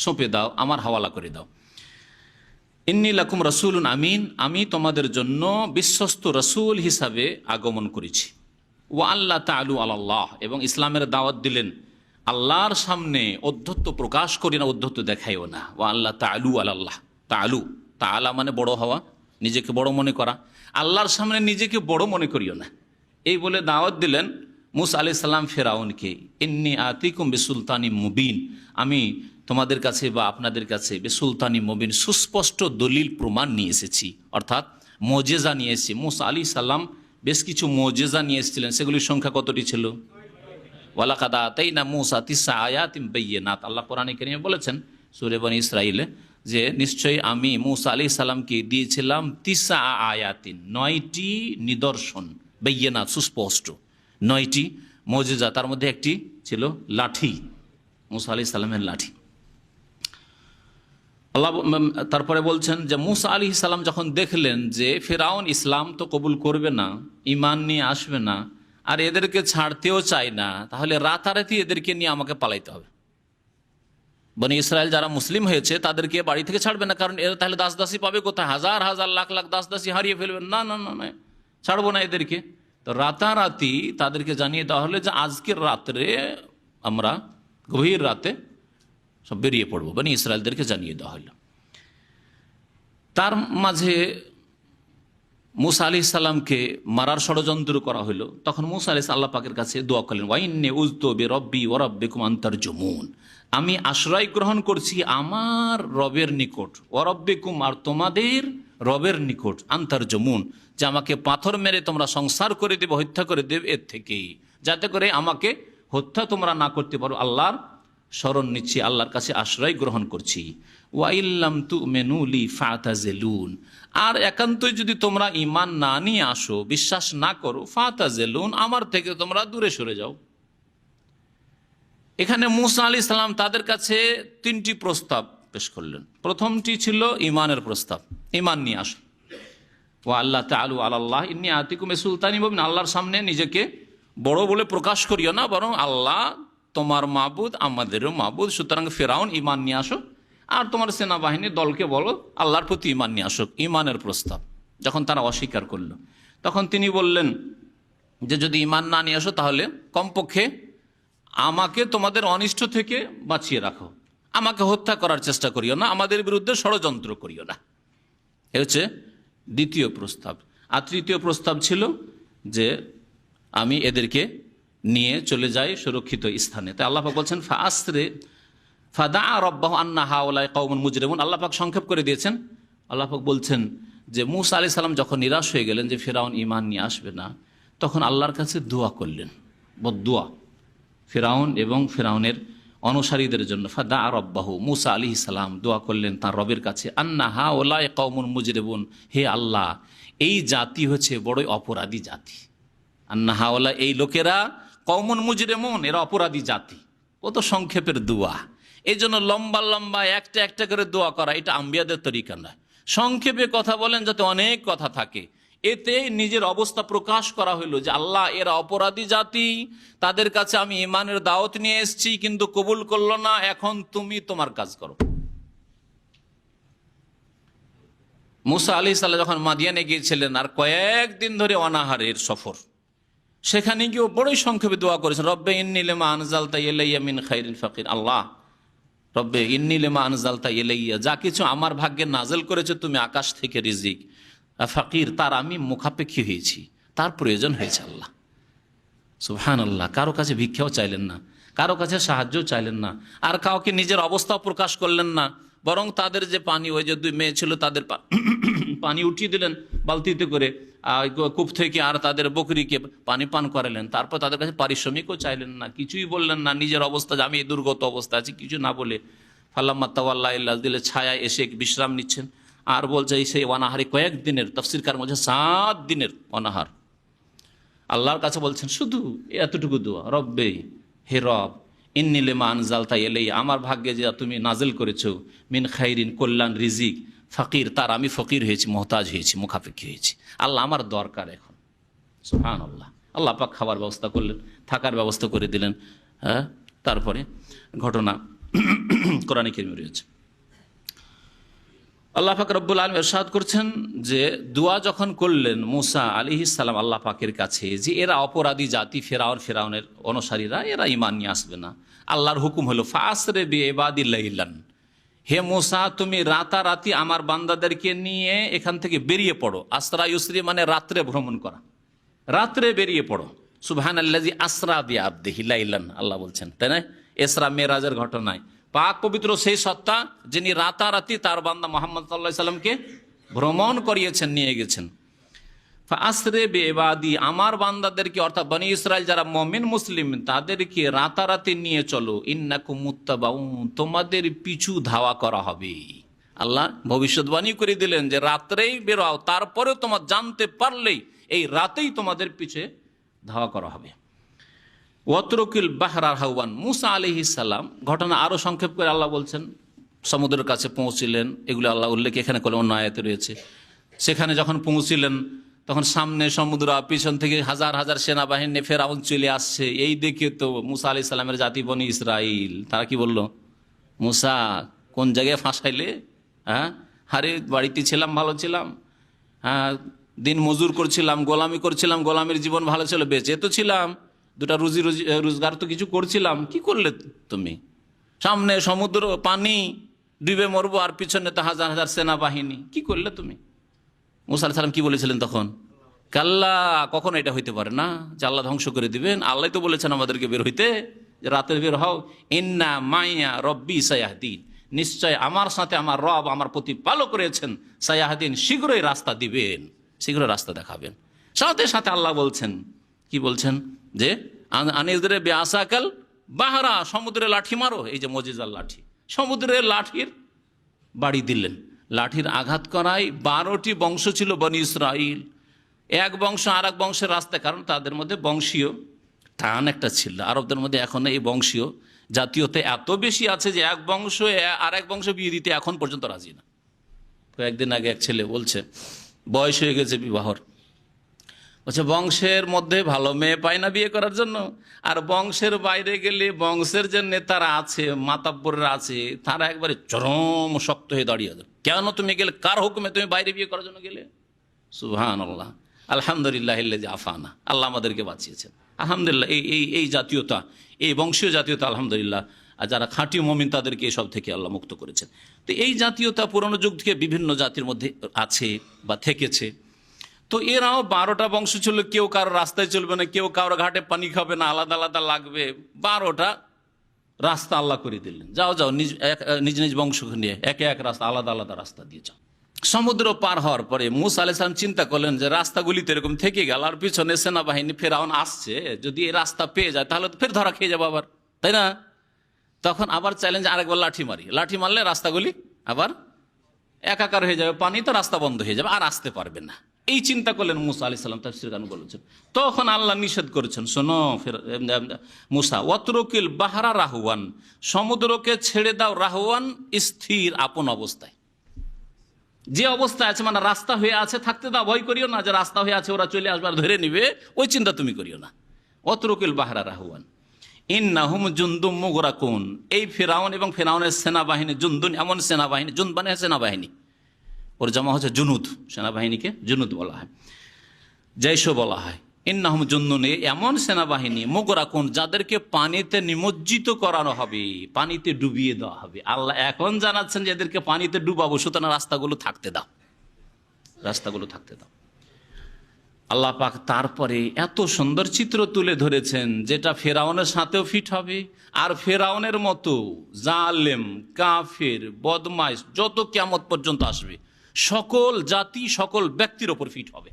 সঁপে দাও, আমার হাওয়ালা করে দাও। ইন্নী লাকুম রাসূলুন আমিন, আমি তোমাদের জন্য বিশ্বস্ত রাসূল হিসাবে আগমন করেছি। ওয়া আল্লা তাআলু আলাল্লাহ, এবং ইসলামের দাওয়াত দিলেন, আল্লাহর সামনে অধ্যত্ব প্রকাশ করি না, অধ্যত্ব দেখাইও না। ও আল্লাহ তালু আল্লাহ, তালু তালা মানে বড় হওয়া, নিজেকে বড় মনে করা। আল্লাহর সামনে নিজেকে বড় মনে করিও না। এই বলে দাওয়াত দিলেন মুসা আলাইহিস সালাম ফেরাউনকে, ইন্নী আতিকুম বিসুলতানি মুবিন, আমি তোমাদের কাছে বা আপনাদের কাছে বিসুলতানি মুবিন, সুস্পষ্ট দলিল প্রমাণ নিয়ে এসেছি, অর্থাৎ মোজেজা নিয়ে এসেছি। মুসা আলাইহিস সালাম বেশ কিছু মোজেজা নিয়ে এসেছিলেন। সেগুলির সংখ্যা কতটি ছিল? ওয়ালাকাদ আতাইনা মুসা তিসআ আয়াতিন বাইয়িনাত। আল্লাহ কোরআনে কারীমে বলেছেন সূরা বনী ইসরাঈলে যে নিশ্চয়ই আমি মুসা আলাইহিস সালামকে দিয়েছিলাম তিসআ আয়াতিন, 9টি নিদর্শন, বাইয়িনাত সুস্পষ্ট, 9টি মুজিজা। তার মধ্যে একটি ছিল লাঠি, মুসা আলাইহিস সালামের লাঠি। আল্লাহ তারপরে বলছেন যে মুসা আলাইহিস সালাম যখন দেখলেন যে ফিরআউন ইসলাম তো কবুল করবে না, ঈমান নিয়ে আসবে না, আর এদেরকে ছাড়তেও চায় না, তাহলে রাতারাতি এদেরকে নিয়ে আমাকে পালাইতে হবে। বনি ইসরায়েল যারা মুসলিম হয়েছে তাদেরকে বাড়ি থেকে ছাড়বে না, কারণ এরা তাহলে দাস দাসী পাবে কোথায়? হাজার হাজার লাখ লাখ দাস দাসী হারিয়ে ফেলবেন। না না না না, ছাড়বো না এদেরকে। তো রাতারাতি তাদেরকে জানিয়ে দেওয়া হলো যে আজকের রাত্রে আমরা গভীর রাতে সব বেরিয়ে পড়বো, বনি ইসরায়েলদেরকে জানিয়ে দেওয়া হলো। তার মাঝে মুসা আলাইহিস সালামকে মারার ষড়যন্ত্র করা হলো। তখন মুসা আলাইহিস আল্লাহ পাকের কাছে দোয়া করলেন, ওয়াইন্নী উযতু বিরব্বি ওয়া রাব্বিকুম আন তারজুমুন, আমি আশ্রয় গ্রহণ করছি আমার রবের নিকট, ওয়া রাব্বিকুম আর তোমাদের রবের নিকট, আন তারজুমুন যে আমাকে পাথর মেরে তোমরা সংসার করে দেবে, হত্যা করে দেবে, এর থেকেই যাতে করে আমাকে হত্যা তোমরা না করতে পারো। আল্লাহর শরণ নিচ্ছি, আল্লাহর কাছে আশ্রয় গ্রহণ করছি। ওয়াইল্লাম তুমিনু লি ফাতাজিলুন, আর একান্তই যদি তোমরা ঈমান না নিয়ে আসো, বিশ্বাস না করো, ফাতাজিলুন আমার থেকে তোমরা দূরে সরে যাও। এখানে মুসা আলাইহিস সালাম তাদের কাছে 3টি প্রস্তাব পেশ করলেন। প্রথমটি ছিল ঈমানের প্রস্তাব, ঈমান নিয়ে আসো। ওয়া আল্লাহ তাআলু আলাল্লাহ ইন্নী আতিকুম বিসুলতানি মুবিন, আল্লাহর সামনে নিজেকে বড় বলে প্রকাশ করিও না, বরং আল্লাহ তোমার মাবুদ আমাদেরও মাবুদ, সুতরাং ফিরআউন ঈমান নিয়ে আসো, আর তোমার সেনাবাহিনীর দলকে বলো আল্লাহর প্রতি ঈমান নিয়ে আসুক। ঈমানের প্রস্তাব যখন তারা অস্বীকার করলো, তখন তিনি বললেন যে যদি ঈমান না নিয়ে আসো তাহলে কমপক্ষে আমাকে তোমাদের অনিষ্ট থেকে বাঁচিয়ে রাখো, আমাকে হত্যা করার চেষ্টা করিও না, আমাদের বিরুদ্ধে ষড়যন্ত্র করিও না। এ হচ্ছে দ্বিতীয় প্রস্তাব। আর তৃতীয় প্রস্তাব ছিল যে আমি এদেরকে নিয়ে চলে যাই সুরক্ষিত স্থানে। তাই আল্লাহ পাক বলছেন ফাদা রব্বাহু আন্না হাউলাই কওমুন মুজরিমুন। আল্লাহ পাক সংক্ষেপ করে দিয়েছেন। আল্লাহ পাক বলছেন যে মুসা আলাইহিস সালাম যখন নিরাশ হয়ে গেলেন যে ফিরআউন ঈমান নিয়ে আসবে না, তখন আল্লাহর কাছে দোয়া করলেন, বদদোয়া ফিরআউন এবং ফিরআউনের অনুসারীদের জন্য। ফাদা রব্বাহু, মুসা আলাইহিস সালাম দোয়া করলেন তার রবের কাছে, আন্না হাউলাই কওমুন মুজরিমুন, হে আল্লাহ এই জাতি হচ্ছে বড়ই অপরাধী জাতি। আন্না হাওলা এই লোকেরা কওমুন মুজরিমুন, এরা অপরাধী জাতি। কত সংক্ষেপের দোয়া! এই জন্য লম্বা লম্বা একটা একটা করে দোয়া করা এটা আম্বিয়াদের তরিকা নয়। সংক্ষেপে কথা বলেন যাতে অনেক কথা থাকে। এতে নিজের অবস্থা প্রকাশ করা হইল যে আল্লাহ এরা অপরাধী জাতি, তাদের কাছে আমি ঈমানের দাওয়াত নিয়ে এসেছি কিন্তু কবুল করলো না, এখন তুমি তোমার কাজ করো। মুসা আলাইহিস সালাম যখন মাদিয়ানে গিয়েছিলেন আর কয়েকদিন ধরে অনাহারের সফর, সেখানে গিয়েও বড়ই সংক্ষেপে দোয়া করেছেন, রব্বে ইন্নী লিমা আনজালতা ইলাইয়া মিন খাইরিন ফাকির। আল্লাহ রব্বে ইন্নী লিমা আনজালতা ইলাইয়া, যা কিছু আমার ভাগ্যে নাজেল করেছে তুমি আকাশ থেকে রিজিক, ফাকির তার আমি মুখাপেক্ষী হয়েছি, তার প্রয়োজন হয়েছে। আল্লাহ সুবহানাল্লাহ, কারো কাছে ভিক্ষাও চাইলেন না, কারো কাছে সাহায্যও চাইলেন না, আর কাউকে নিজের অবস্থাও প্রকাশ করলেন না, বরং তাদের যে পানি, ওই যে 2 মেয়ে ছিল তাদের পানি উঠিয়ে দিলেন বালতিতে করে কূপ থেকে, আর তাদের বকরিকে পানি পান করালেন। তারপর তাদের কাছে পারিশ্রমিকও চাইলেন না, কিছুই বললেন না, নিজের অবস্থা যে আমি এই দুর্গত অবস্থা আছি কিছু না বলে ফাল্লাম্মা তাওয়াল্লা ইল্লা দিলে ছায়ায় এসে বিশ্রাম নিচ্ছেন। আর বলছে সেই অনাহারে কয়েকদিনের, তাফসীরকার মধ্যে 7 দিনের অনাহার। আল্লাহর কাছে বলছেন শুধু এতটুকু দোয়া, রব্বে হে রব ইন্নী লিমা আনজালতা ইলাইয়া, আমার ভাগ্যে যে তুমি নাজিল করেছো মিন খাইরিন কল্যাণ রিজিক, ফকির তার আমি ফকির হয়েছি, মোহতাজ হয়েছি, মুখাপেক্ষী হয়েছি। আল্লাহ আমার দরকার এখন। সুবহানাল্লাহ, আল্লাহ পাক খাবার ব্যবস্থা করলেন, থাকার ব্যবস্থা করে দিলেন। হ্যাঁ, তারপরে ঘটনা কোরআনে কারীমে রয়েছে। আল্লাহ পাক রব্বুল আলামিন ইরশাদ করছেন যে দোয়া যখন করলেন মুসা আলাইহিস সালাম আল্লাহ পাকের কাছে যে এরা অপরাধী জাতি, ফেরাউনের অনুসারীরা, এরা ঈমান নিয়ে আসবে না, আল্লাহর হুকুম হলো ফাসরে বিইবাদি লাইলান, হে মুসা তুমি রাতারাতি আমার বান্দাদেরকে নিয়ে এখান থেকে বেরিয়ে পড়ো। আসরা ইউসরি মানে রাত্রে ভ্রমণ করা, রাত্রে বেরিয়ে পড়ো। সুবহানাল্লাযী আসরা বিআবদিহি লাইলান, আল্লাহ বলছেন, তাই না? ইসরা মেরাজের ঘটনায় পাক পবিত্র সেই সত্তা যিনি রাতারাতি তার বান্দা মুহাম্মদ সাল্লাল্লাহু আলাইহি সাল্লামকে ভ্রমণ করিয়েছেন, নিয়ে গেছেন। ফাসরে বিইবাদি, আমার বান্দাদেরকে অর্থাৎ বনি ইসরাইল যারা মুমিন মুসলিম তাদেরকে রাতারাতি নিয়ে চলো। ইন্নাকুম মুত্তাবাউন, তোমাদের পিছু ধাওয়া করা হবে। আল্লাহ ভবিষ্যৎবাণী করে দিলেন যে রাত্রেই বেরোও, তারপরেও তোমার জানতে পারলেই এই রাতেই তোমাদের পিছে ধাওয়া করা হবে। ওয়াতরুকিল বাহরা হাওয়ান, মুসা আলাইহিস সালাম ঘটনা আরো সংক্ষেপ করে আল্লাহ বলছেন সমুদ্রের কাছে পৌঁছিলেন, এগুলো আল্লাহ উল্লেখ এখানে করে অন্য আয়াতে রয়েছে। সেখানে যখন পৌঁছিলেন তখন সামনে সমুদ্র, পিছন থেকে হাজার হাজার সেনাবাহিনী ফেরাউন চলে আসছে। এই দেখে তো মুসা আলাইহিস সালামের জাতি বনি ইসরাইল তারা কি বলল, মুসা কোন জায়গায় ফাঁসাইলে? হ্যাঁ, আরে বাড়িতে ছিলাম, ভালো ছিলাম, হ্যাঁ দিন মজুর করছিলাম, গোলামি করছিলাম, গোলামির জীবন ভালো ছিল, বেঁচে তো ছিলাম, দুটা রোজগার তো কিছু করছিলাম, কি করলে তুমি? সামনে সমুদ্র, পানি, ডুবে মরবো, আর পিছনে তো হাজার হাজার সেনাবাহিনী, কি করলে তুমি? মুসা আলাইহিস সালাম কি বলেছিলেন তখন? কাল্লা, কখনো এটা হইতে পারে না যে আল্লাহ ধ্বংস করে দিবেন। আল্লাহ তো বলেছেন আমাদেরকে বের হইতে, যে রাতের বের হও। ইন্না মাইয়া রব্বি সায়াহদিন, নিশ্চয় আমার সাথে আমার রব আমার প্রতিপালক করেছেন, সায়াহদিন শীঘ্রই রাস্তা দিবেন, শীঘ্রই রাস্তা দেখাবেন। সাথে সাথে আল্লাহ বলছেন, কি বলছেন? যে আনিজরে বেআসাকাল বাহারা, সমুদ্রে লাঠি মারো। এই যে মজিজার লাঠি, সমুদ্রের লাঠির বাড়ি দিলেন। লাঠির আঘাত করায় 12টি বংশ ছিল বনি ইসরাইল, এক বংশ আর এক বংশের রাস্তায়, কারণ তাদের মধ্যে বংশীয় টান একটা ছিল। আরবদের মধ্যে এখন এই বংশীয় জাতীয়তা এত বেশি আছে যে এক বংশ আর এক বংশ বিয়ে দিতে এখন পর্যন্ত রাজি না। কয়েকদিন আগে এক ছেলে বলছে বয়স হয়ে গেছে বিবাহর, বলছে বংশের মধ্যে ভালো মেয়ে পায় না বিয়ে করার জন্য, আর বংশের বাইরে গেলে বংশের যে নেতারা আছে, মাতাব্বররা আছে, তারা একবারে চরম শক্ত হয়ে দাঁড়িয়ে আছে। কেন তুমি গেলে? কার হুকুমে তুমি বাইরে বিয়ে করার জন্য গেলে? সুবহানাল্লাহ, আলহামদুলিল্লাহ আফানা, আল্লাহ আমাদেরকে বাঁচিয়েছেন। আলহামদুলিল্লাহ, এই জাতীয়তা, এই বংশীয় জাতীয়তা আলহামদুলিল্লাহ, আর যারা খাঁটি মুমিন তাদেরকে এসব থেকে আল্লাহ মুক্ত করেছেন। তো এই জাতীয়তা পুরনো যুগ থেকে বিভিন্ন জাতির মধ্যে আছে বা থেকেছে। তো এরাও 12টা বংশ ছিল, কেউ কারো রাস্তায় চলবে না, কেউ কারো ঘাটে পানি খাবে না, আলাদা আলাদা লাগবে। 12টা রাস্তা আল্লাহ করে দিলেন, যাও যাও নিজ নিজ বংশ নিয়ে একে এক রাস্তা, আলাদা আলাদা রাস্তা দিয়ে যাও। সমুদ্র পার হওয়ার পরে মুসা আলাইহিস সালাম চিন্তা করলেন যে রাস্তাগুলিতে এরকম থেকে গেল, আর পিছনে সেনাবাহিনী ফেরাউন আসছে, যদি এই রাস্তা পেয়ে যায় তাহলে তো ফের ধরা খেয়ে যাবো আবার, তাই না? তখন আবার চ্যালেঞ্জ, আরেকবার লাঠি মারি, লাঠি মারলে রাস্তাগুলি আবার একাকার হয়ে যাবে, পানি তো রাস্তা বন্ধ হয়ে যাবে, আর আসতে পারবে না। এই চিন্তা করলেন মুসা আলাইহিস সালাম, তাফসীর গান বলেছেন। তখন আল্লাহ নিষেধ করেছেন, শোনো মুসা, ওয়াতরুকিল বাহরা রাহওয়ান, সমুদ্রকে ছেড়ে দাও রাহওয়ান, স্থির আপন অবস্থায়, যে অবস্থায় আছে, মানে রাস্তা হয়ে আছে থাকতে দাও, ভয় করিও না যে রাস্তা হয়ে আছে ওরা চলে আসবে আর ধরে নিবে, ওই চিন্তা তুমি করিও না। ওয়াতরুকিল বাহরা রাহওয়ান ইন্নাহুম জুনদুম মুগরাকুন, এই ফেরাউন এবং ফেরাউনের সেনাবাহিনী, জুনদুন এমন সেনাবাহিনী, জুন মানে সেনাবাহিনী, ওর জমা হচ্ছে জুনুদ, সেনাবাহিনীকে জুনুদ বলা হয়, জৈশ বলা হয়। ইন্নাহুম জুনদুন, এমন সেনাবাহিনী, মুগরাকুন যাদেরকে পানিতে নিমজ্জিত করানো হবে, পানিতে ডুবিয়ে দেওয়া হবে। আল্লাহ এখন জানাচ্ছেন যে এদেরকে পানিতে ডুবাবো, সুতরাং রাস্তাগুলো থাকতে দাও, রাস্তাগুলো থাকতে দাও। আল্লাহ পাক তারপরে এত সুন্দর চিত্র তুলে ধরেছেন যেটা ফেরাউনের সাথেও ফিট হবে, আর ফেরাউনের মতো জালেম, কাফের, বদমাইশ যত কিয়ামত পর্যন্ত আসবে সকল জাতি, সকল ব্যক্তির ওপর ফিট হবে।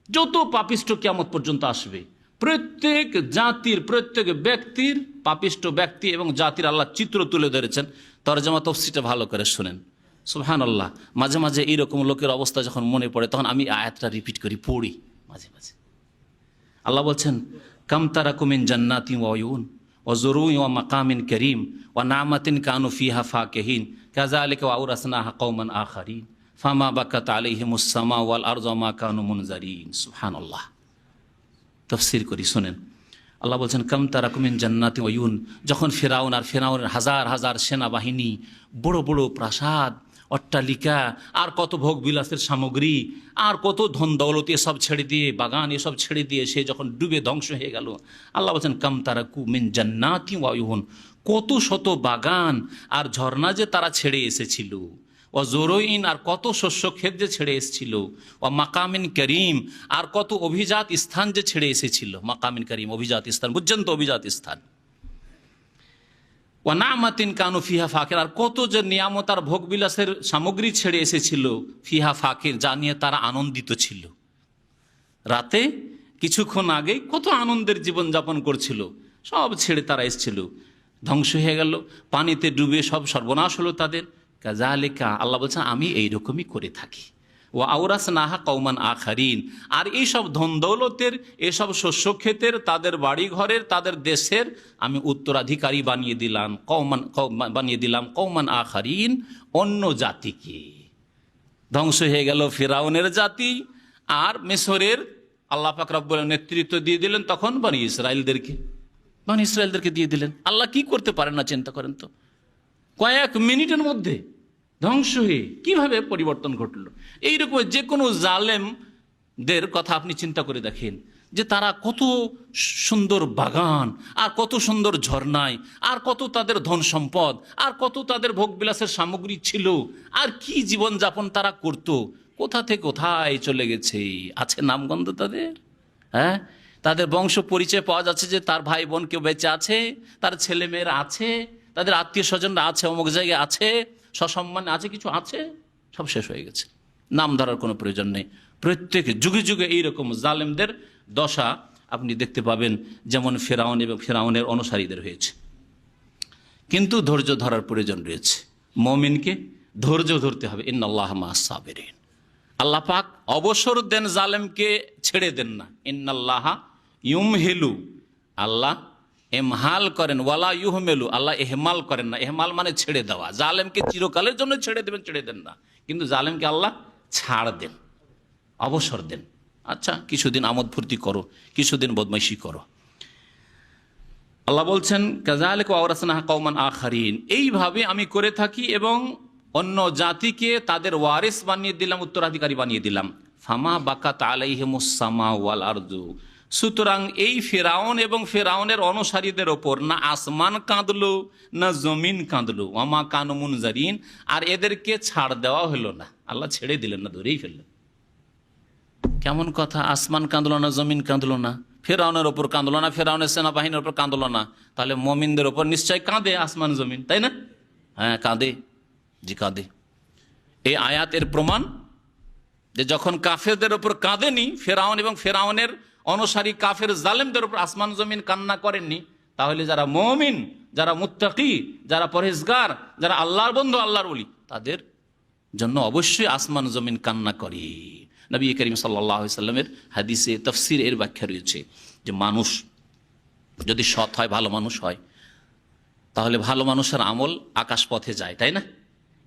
যত পাপিষ্ট কিয়ামত পর্যন্ত আসবে, প্রত্যেক জাতির, প্রত্যেক ব্যক্তির, পাপিষ্ট ব্যক্তি এবং জাতির আল্লাহ চিত্র তুলে ধরেছেন। তরজমা তাফসীরটা ভালো করে শুনেন। সুবহানাল্লাহ, মাঝে মাঝে এইরকম লোকের অবস্থা যখন মনে পড়ে তখন আমি আয়াতটা রিপিট করি, পড়ি মাঝে মাঝে। আল্লাহ বলছেন, কাম তারাকু মিন জান্নাতিন ওয়া উয়ুন ওয়া যুরুইন ওয়া মাকামিন কারীম ওয়া নামাতিন কানু ফিহা ফাকিহিন কাযালিকা ওয়া আওরাসনাহা কওমান আখারিন ফামা বাকাত আলাইহিমুস সামা ওয়াল আরযু মা কানু মুনজারিন। সুবহানাল্লাহ, তাফসীর করি, শুনেন। আল্লাহ বলছেন, কাম তারাকু মিন জান্নাতিন ওয়া উয়ুন, যখন ফেরাউন আর ফেরাউনের হাজার হাজার সেনাবাহিনী, বড় বড় প্রাসাদ, অট্টালিকা, আর কত ভোগ বিলাসের সামগ্রী, আর কত ধন দৌলত এসব ছেড়ে দিয়ে, বাগান এসব ছেড়ে দিয়ে সে যখন ডুবে ধ্বংস হয়ে গেল, আল্লাহ বলছেন কাম তারাকু মিন জান্নাতি ওয়া উয়ুন, কত শত বাগান আর ঝর্ণা যে তারা ছেড়ে এসেছিল, ও জোরইন, আর কত শস্য ক্ষেত যে ছেড়ে এসেছিল, ও মাকামিন করিম, আর কত অভিজাত স্থান যে ছেড়ে এসেছিল। মাকামিন করিম অভিজাত স্থান, বুঝছেন তো অভিজাত স্থান। ও নামাতিন কানু ফিহা ফাকির, আর কত যে নিয়ামত আর ভোগবিলাসের সামগ্রী ছেড়ে এসেছিল, ফিহা ফাকির, যা নিয়ে তারা আনন্দিত ছিল। রাতে কিছুক্ষণ আগে কত আনন্দের জীবনযাপন করছিল, সব ছেড়ে তারা এসেছিল, ধ্বংস হয়ে গেল, পানিতে ডুবে সব সর্বনাশ হলো তাদের। কাযালিকা, আল্লাহ বলছেন আমি এইরকমই করে থাকি। ও আওরাসনাহা কওমান আখারিন, আর এইসব ধন দৌলতের, এসব শস্য ক্ষেতের, তাদের বাড়ি ঘরের, তাদের দেশের আমি উত্তরাধিকারী বানিয়ে দিলাম কওমান আখারিন, অন্য জাতিকে। ধ্বংস হয়ে গেল ফিরাউনের জাতি, আর মিশরের আল্লাহ পাক রব্বুল আলামিন নেতৃত্ব দিয়ে দিলেন তখন বনি ইসরায়েলদেরকে দিয়ে দিলেন। আল্লাহ কি করতে পারেন না, চিন্তা করেন তো। কয়েক মিনিটের মধ্যে ধ্বংস হয়ে কিভাবে পরিবর্তন ঘটল। এইরকম যে কোনো জালেমদের কথা আপনি চিন্তা করে দেখেন, যে তারা কত সুন্দর বাগান, আর কত সুন্দর ঝর্ণায়, আর কত তাদের ধন সম্পদ, আর কত তাদের ভোগবিলাসের সামগ্রী ছিল, আর কি জীবনযাপন তারা করত, কোথা থেকে কোথায় চলে গেছে। আছে নামগন্ধ তাদের, হ্যাঁ, তাদের বংশ পরিচয় পাওয়া যাচ্ছে যে তার ভাই বোন কেউ বেঁচে আছে, তার ছেলে মেয়েরা আছে, তাদের আত্মীয় স্বজনরা আছে, অমুক জায়গায় আছে, সসম্মানে আছে, কিছু আছে, সব শেষ হয়ে গেছে। নাম ধরার কোনো প্রয়োজন নেই। প্রত্যেক যুগে যুগে এইরকম জালেমদের দশা আপনি দেখতে পাবেন, যেমন ফেরাউন এবং ফেরাউনের অনুসারীদের হয়েছে। কিন্তু ধৈর্য ধরার প্রয়োজন রয়েছে। মুমিনকে ধৈর্য ধরতে হবে। ইন্নাল্লাহ মা'আস সাবিরিন। আল্লাহ পাক অবসর দেন, জালেমকে ছেড়ে দেন না। ইন্নাল্লাহা ইউমহিলু, আল্লাহ এমহাল করেন, ওয়ালা ইউহমেলু, আল্লাহ এহমাল করেন না। এহমাল মানে ছেড়ে দেওয়া। জালেমকে চিরকালের জন্য ছেড়ে দেন না, কিন্তু জালেমকে আল্লাহ ছাড় দেন, অবসর দেন। আচ্ছা, কিছুদিন আমোদ ফুর্তি করো, কিছুদিন বদমাইশি করো। আল্লাহ বলছেন কাযালিকা আওরাসনাহা কওমান আখারিন, এইভাবে আমি করে থাকি এবং অন্য জাতিকে তাদের ওয়ারিস বানিয়ে দিলাম, উত্তরাধিকারী বানিয়ে দিলাম। ফামা বাকাত আলাইহিমুস সামা ওয়াল আরদু, সুতরাং এই ফেরাউন এবং ফেরাউনের অনুসারীদের ওপর না আসমান কাঁদলো, না জমিন কাঁদলো। ওয়ামা কানু মুনজারিন, আর এদেরকে ছাড় দেওয়া হলো না। আল্লাহ ছেড়ে দিলেন না, ধরেই ফেললেন। কেমন কথা, আসমান কাঁদলো না, জমিন কাঁদলো না, ফেরাউনের ওপর কাঁদলো না, ফেরাউনের সেনাবাহিনীর ওপর কাঁদলো না, তাহলে মুমিনদের ওপর নিশ্চয় কাঁদে আসমান জমিন, তাই না? হ্যাঁ, কাঁদে, জি কাঁদে। এই আয়াতের প্রমাণ যে যখন কাফেরদের ওপর কাঁদেনি ফেরাউন এবং ফেরাউনের অনুসারী কাফের জালেমদের উপর আসমান জমিন কান্না করেননি, তাহলে যারা মুমিন, যারা মুত্তাকি, যারা পরহেজগার, যারা আল্লাহর বন্ধু, আল্লাহর ওলি, তাদের জন্য অবশ্যই আসমান জমিন কান্না করে। নবী করিম সাল্লাল্লাহু আলাইহি সাল্লামের হাদিসে তাফসীর এর ব্যাখ্যা রয়েছে যে মানুষ যদি সৎ হয়, ভালো মানুষ হয়, তাহলে ভালো মানুষের আমল আকাশ পথে যায়, তাই না?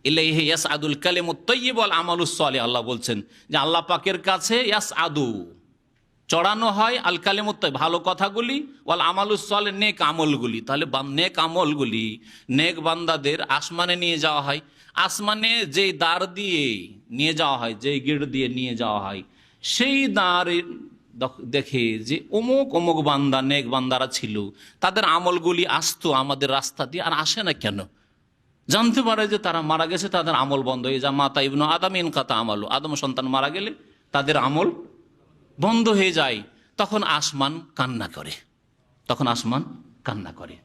ইলাইহি ইয়াসআদুল কালিমুত তাইয়্যিব ওয়াল আমালুস সালিহ, আল্লাহ বলছেন যে আল্লাহ পাকের কাছে ইয়াসআদু চড়ানো হয় আল কালিমুত তাইয়্যিব, ভালো কথাগুলি, ওয়াল আমালুস সালিহ, নেক আমলগুলি। তাহলে নেক আমলগুলি, নেক বান্দাদের আসমানে নিয়ে যাওয়া হয়। আসমানে যেই দ্বার দিয়ে নিয়ে যাওয়া হয়, যেই গেট দিয়ে নিয়ে যাওয়া হয়, সেই দ্বারে দেখে যে অমুক অমুক বান্দা, নেক বান্দারা ছিল, তাদের আমলগুলি আসতো আমাদের রাস্তা দিয়ে, আর আসে না কেন? জানতে পারে যে তারা মারা গেছে, তাদের আমল বন্ধ হয়ে যায়। মাতা ইবনু আদম ইনকাতা আমালু, আদম সন্তান মারা গেলে তাদের আমল বন্ধ হয়ে যায়। তখন আসমান কান্না করে, তখন আসমান কান্না করে।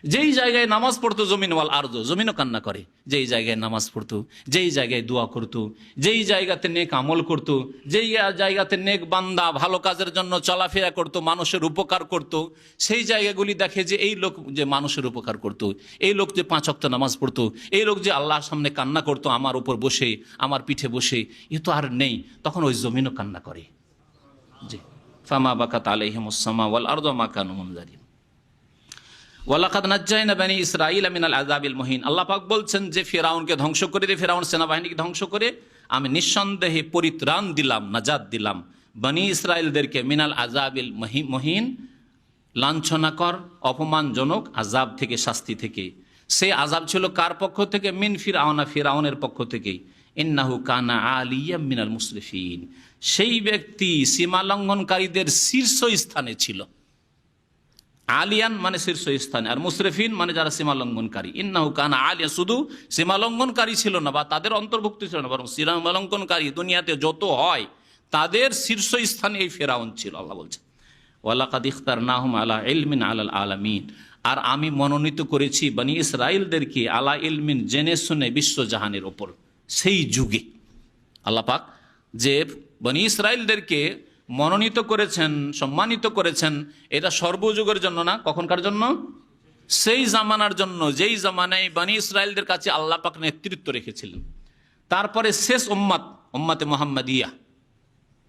যেই জায়গায় নামাজ পড়তো জমিন ওয়াল আরদ, জমিনও কান্না করে। যেই জায়গায় নামাজ পড়তো, যেই জায়গায় দোয়া করতো, যেই জায়গাতে নেক আমল করতো, যেই জায়গাতে নেক বান্দা ভালো কাজের জন্য চলাফেরা করতো, মানুষের উপকার করতো, সেই জায়গাগুলি দেখে যে এই লোক যে মানুষের উপকার করতো, এই লোক যে 5 ওয়াক্ত নামাজ পড়তো, এই লোক যে আল্লাহর সামনে কান্না করতো আমার উপর বসে, আমার পিঠে বসে, এ তো আর নেই। তখন ওই জমিনও কান্না করে। জি, ফামা বাকাত আলাইহিমুস সামা ওয়াল আরদু মা কানু মুনজারিন। ওয়ালাকাদ নাজ্জাইনা বানি ইসরাঈল মিনাল আযাবিল মুহিন, আল্লাহ পাক বলছেন যে ফিরআউনকে ধ্বংস করে দিয়ে, ফিরআউন সেনাবাহিনীকে ধ্বংস করে আমি নিঃসন্দেহে পরিত্রাণ দিলাম, নাজাত দিলাম বনি ইসরাইলদেরকে মিনাল আযাবিল মুহিন, লাঞ্ছনাকর অপমানজনক আযাব থেকে, শাস্তি থেকে। সেই আযাব ছিল কার পক্ষ থেকে? মিন ফিরআউনা, ফিরআউনের পক্ষ থেকেই। ইন্নাহু কানা আলিয়াম মিনাল মুসরিফিন, সেই ব্যক্তি সীমা লঙ্ঘনকারীদের শীর্ষস্থানে ছিল। আলিয়ান মানে শীর্ষস্থানে, আর মুসরিফিন মানে যারা সীমা লঙ্ঘনকারী। ইন্নাহু কানা আলিয়া, শুধু সীমা লঙ্ঘনকারী ছিল না বা তাদের অন্তর্ভুক্ত ছিল না, বরং সীমা লঙ্ঘনকারী দুনিয়াতে যত হয় তাদের শীর্ষস্থানে এই ফিরআউন ছিল। আল্লাহ বলছেন ওয়ালাকাদ ইখতারনাহুম আলা ইলমিন আলাল আলামিন, আর আমি মনোনীত করেছি বনি ইসরাইলদেরকে আলা ইলমিন, জেনে শুনে বিশ্বজাহানের ওপর। সেই যুগে আল্লাহ পাক যে বনি ইসরাইলদেরকে মনোনীত করেছেন, সম্মানিত করেছেন, এটা সর্বযুগের জন্য না, কখনকার জন্য? সেই জামানার জন্য যেই জামানায় বনি ইসরাইলদের কাছে আল্লাহ পাক নেতৃত্ব রেখেছিলেন। তারপরে শেষ উম্মত, উম্মতে মুহাম্মাদিয়া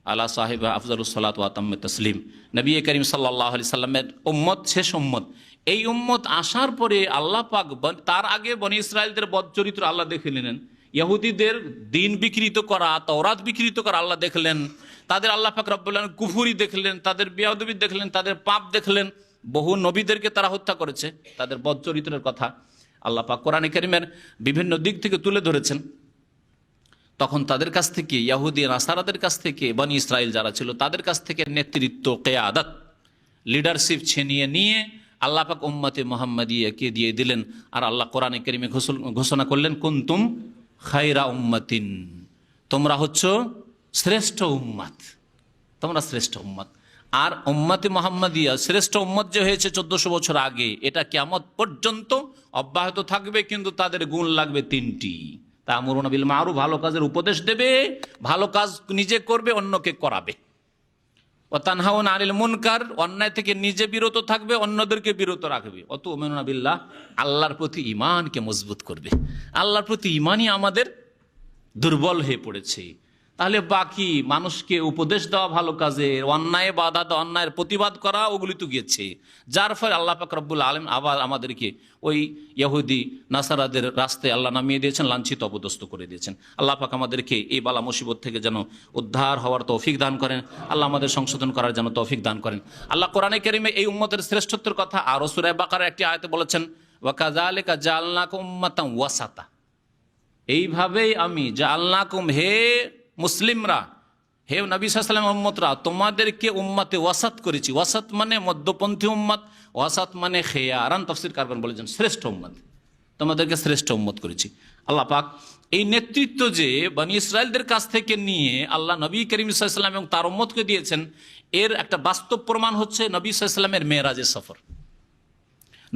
আলা সাহেব আফজালুস সালাত ওয়া আতাম্মুত তাসলিম, নবী করিম সাল্লাল্লাহু আলাইহি সাল্লামের উম্মত, শেষ উম্মত। এই উম্মত আসার পরে আল্লাহ পাক, তার আগে বনি ইসরাইলদের বদচরিত্র আল্লাহ দেখে নিলেন, ইহুদিদের দিন বিকৃত করা, তাওরাত বিকৃত করা আল্লাহ দেখলেন, তাদের আল্লাহ পাক রব্বুল আলামিন কুফরি দেখলেন, তাদের বেয়াদবি দেখলেন, তাদের পাপ দেখলেন, বহু নবীদেরকে তারা হত্যা করেছে, তাদের বদচরিত্রের কথা আল্লাহ পাক কোরআনে কারীমের বিভিন্ন দিক থেকে তুলে ধরেছেন। তখন তাদের কাছ থেকে, ইহুদি নাসারাদের কাছ থেকে, বনি ইসরাইল যারা ছিল তাদের কাছ থেকে নেতৃত্ব, কিয়াদত, লিডারশিপ ছিনিয়ে নিয়ে আল্লাহ পাক উম্মতে মুহাম্মাদিয়াকে দিয়ে দিলেন। আর আল্লাহ কোরআনে কারীমে ঘোষণা করলেন কুনতুম খায়রা উম্মাতিন, তোমরা হচ্ছ শ্রেষ্ঠ উম্মত, তোমরা শ্রেষ্ঠ উম্মত। আর উম্মতে মুহাম্মাদিয়া শ্রেষ্ঠ উম্মত যে হয়েছে 1400 বছর আগে, এটা কিয়ামত পর্যন্ত অব্যাহত থাকবে, কিন্তু তাদের গুণ লাগবে 3টি। তা'মুরুনা বিল মা'রুফ, ভালো কাজের উপদেশ দেবে, ভালো কাজ নিজে করবে, অন্যকে করাবে। ওয়া তানহাউনা আনিল মুনকার, অন্যায় থেকে নিজে বিরত থাকবে, অন্যদেরকে বিরত রাখবে। ওয়া তু'মিনুনা বিল্লাহ, আল্লাহর প্রতি ঈমানকে মজবুত করবে। আল্লাহর প্রতি ঈমানই আমাদের দুর্বল হয়ে পড়েছে। তাহলে বাকি মানুষকে উপদেশ দেওয়া ভালো কাজের, অন্যায় বাধা দেওয়া, অন্যায়ের প্রতিবাদ করা, ওগুলি তো গিয়েছে। যার ফলে আল্লাহ পাক রব্বুল আলামিন আবার আমাদেরকে ওই ইহুদি নাসারাদের রাস্তায় আল্লাহ নামিয়ে দিয়েছেন, লাঞ্ছিত অপদস্থ করে দিয়েছেন। আল্লাহ পাক আমাদেরকে এই বালা মুসিবত থেকে যেন উদ্ধার হওয়ার তৌফিক দান করেন, আল্লাহ আমাদের সংশোধন করার যেন তৌফিক দান করেন। আল্লাহ কোরআনে কারীমে এই উম্মতের শ্রেষ্ঠত্বের কথা আরো সূরা বাকারার একটি আয়াতে বলেছেন, ওয়া কাযালিকা জাআলনাকুম উম্মাতান ওয়াসাতা, এইভাবেই আমি জাআলনাকুম, হে মুসলিমরা, হে নবী সাল্লাল্লাহু আলাইহি ওয়াসাল্লাম উম্মতরা, তোমাদেরকে উম্মতে ওয়াসাত করেছি। ওয়াসাত মানে মধ্যপন্থী উম্মত, ওয়াসাত মানে খেয়ারান, তাফসীর কারগণ বলেছেন শ্রেষ্ঠ উম্মত, তোমাদেরকে শ্রেষ্ঠ উম্মত করেছি। আল্লাহ পাক এই নেতৃত্ব যে বনি ইসরাইলদের কাছ থেকে নিয়ে আল্লাহ নবী করিম সাল্লাল্লাহু আলাইহি ওয়াসাল্লাম এবং তার উম্মতকে দিয়েছেন, এর একটা বাস্তব প্রমাণ হচ্ছে নবী সাল্লাল্লাহু আলাইহি ওয়াসাল্লামের মেরাজের সফর।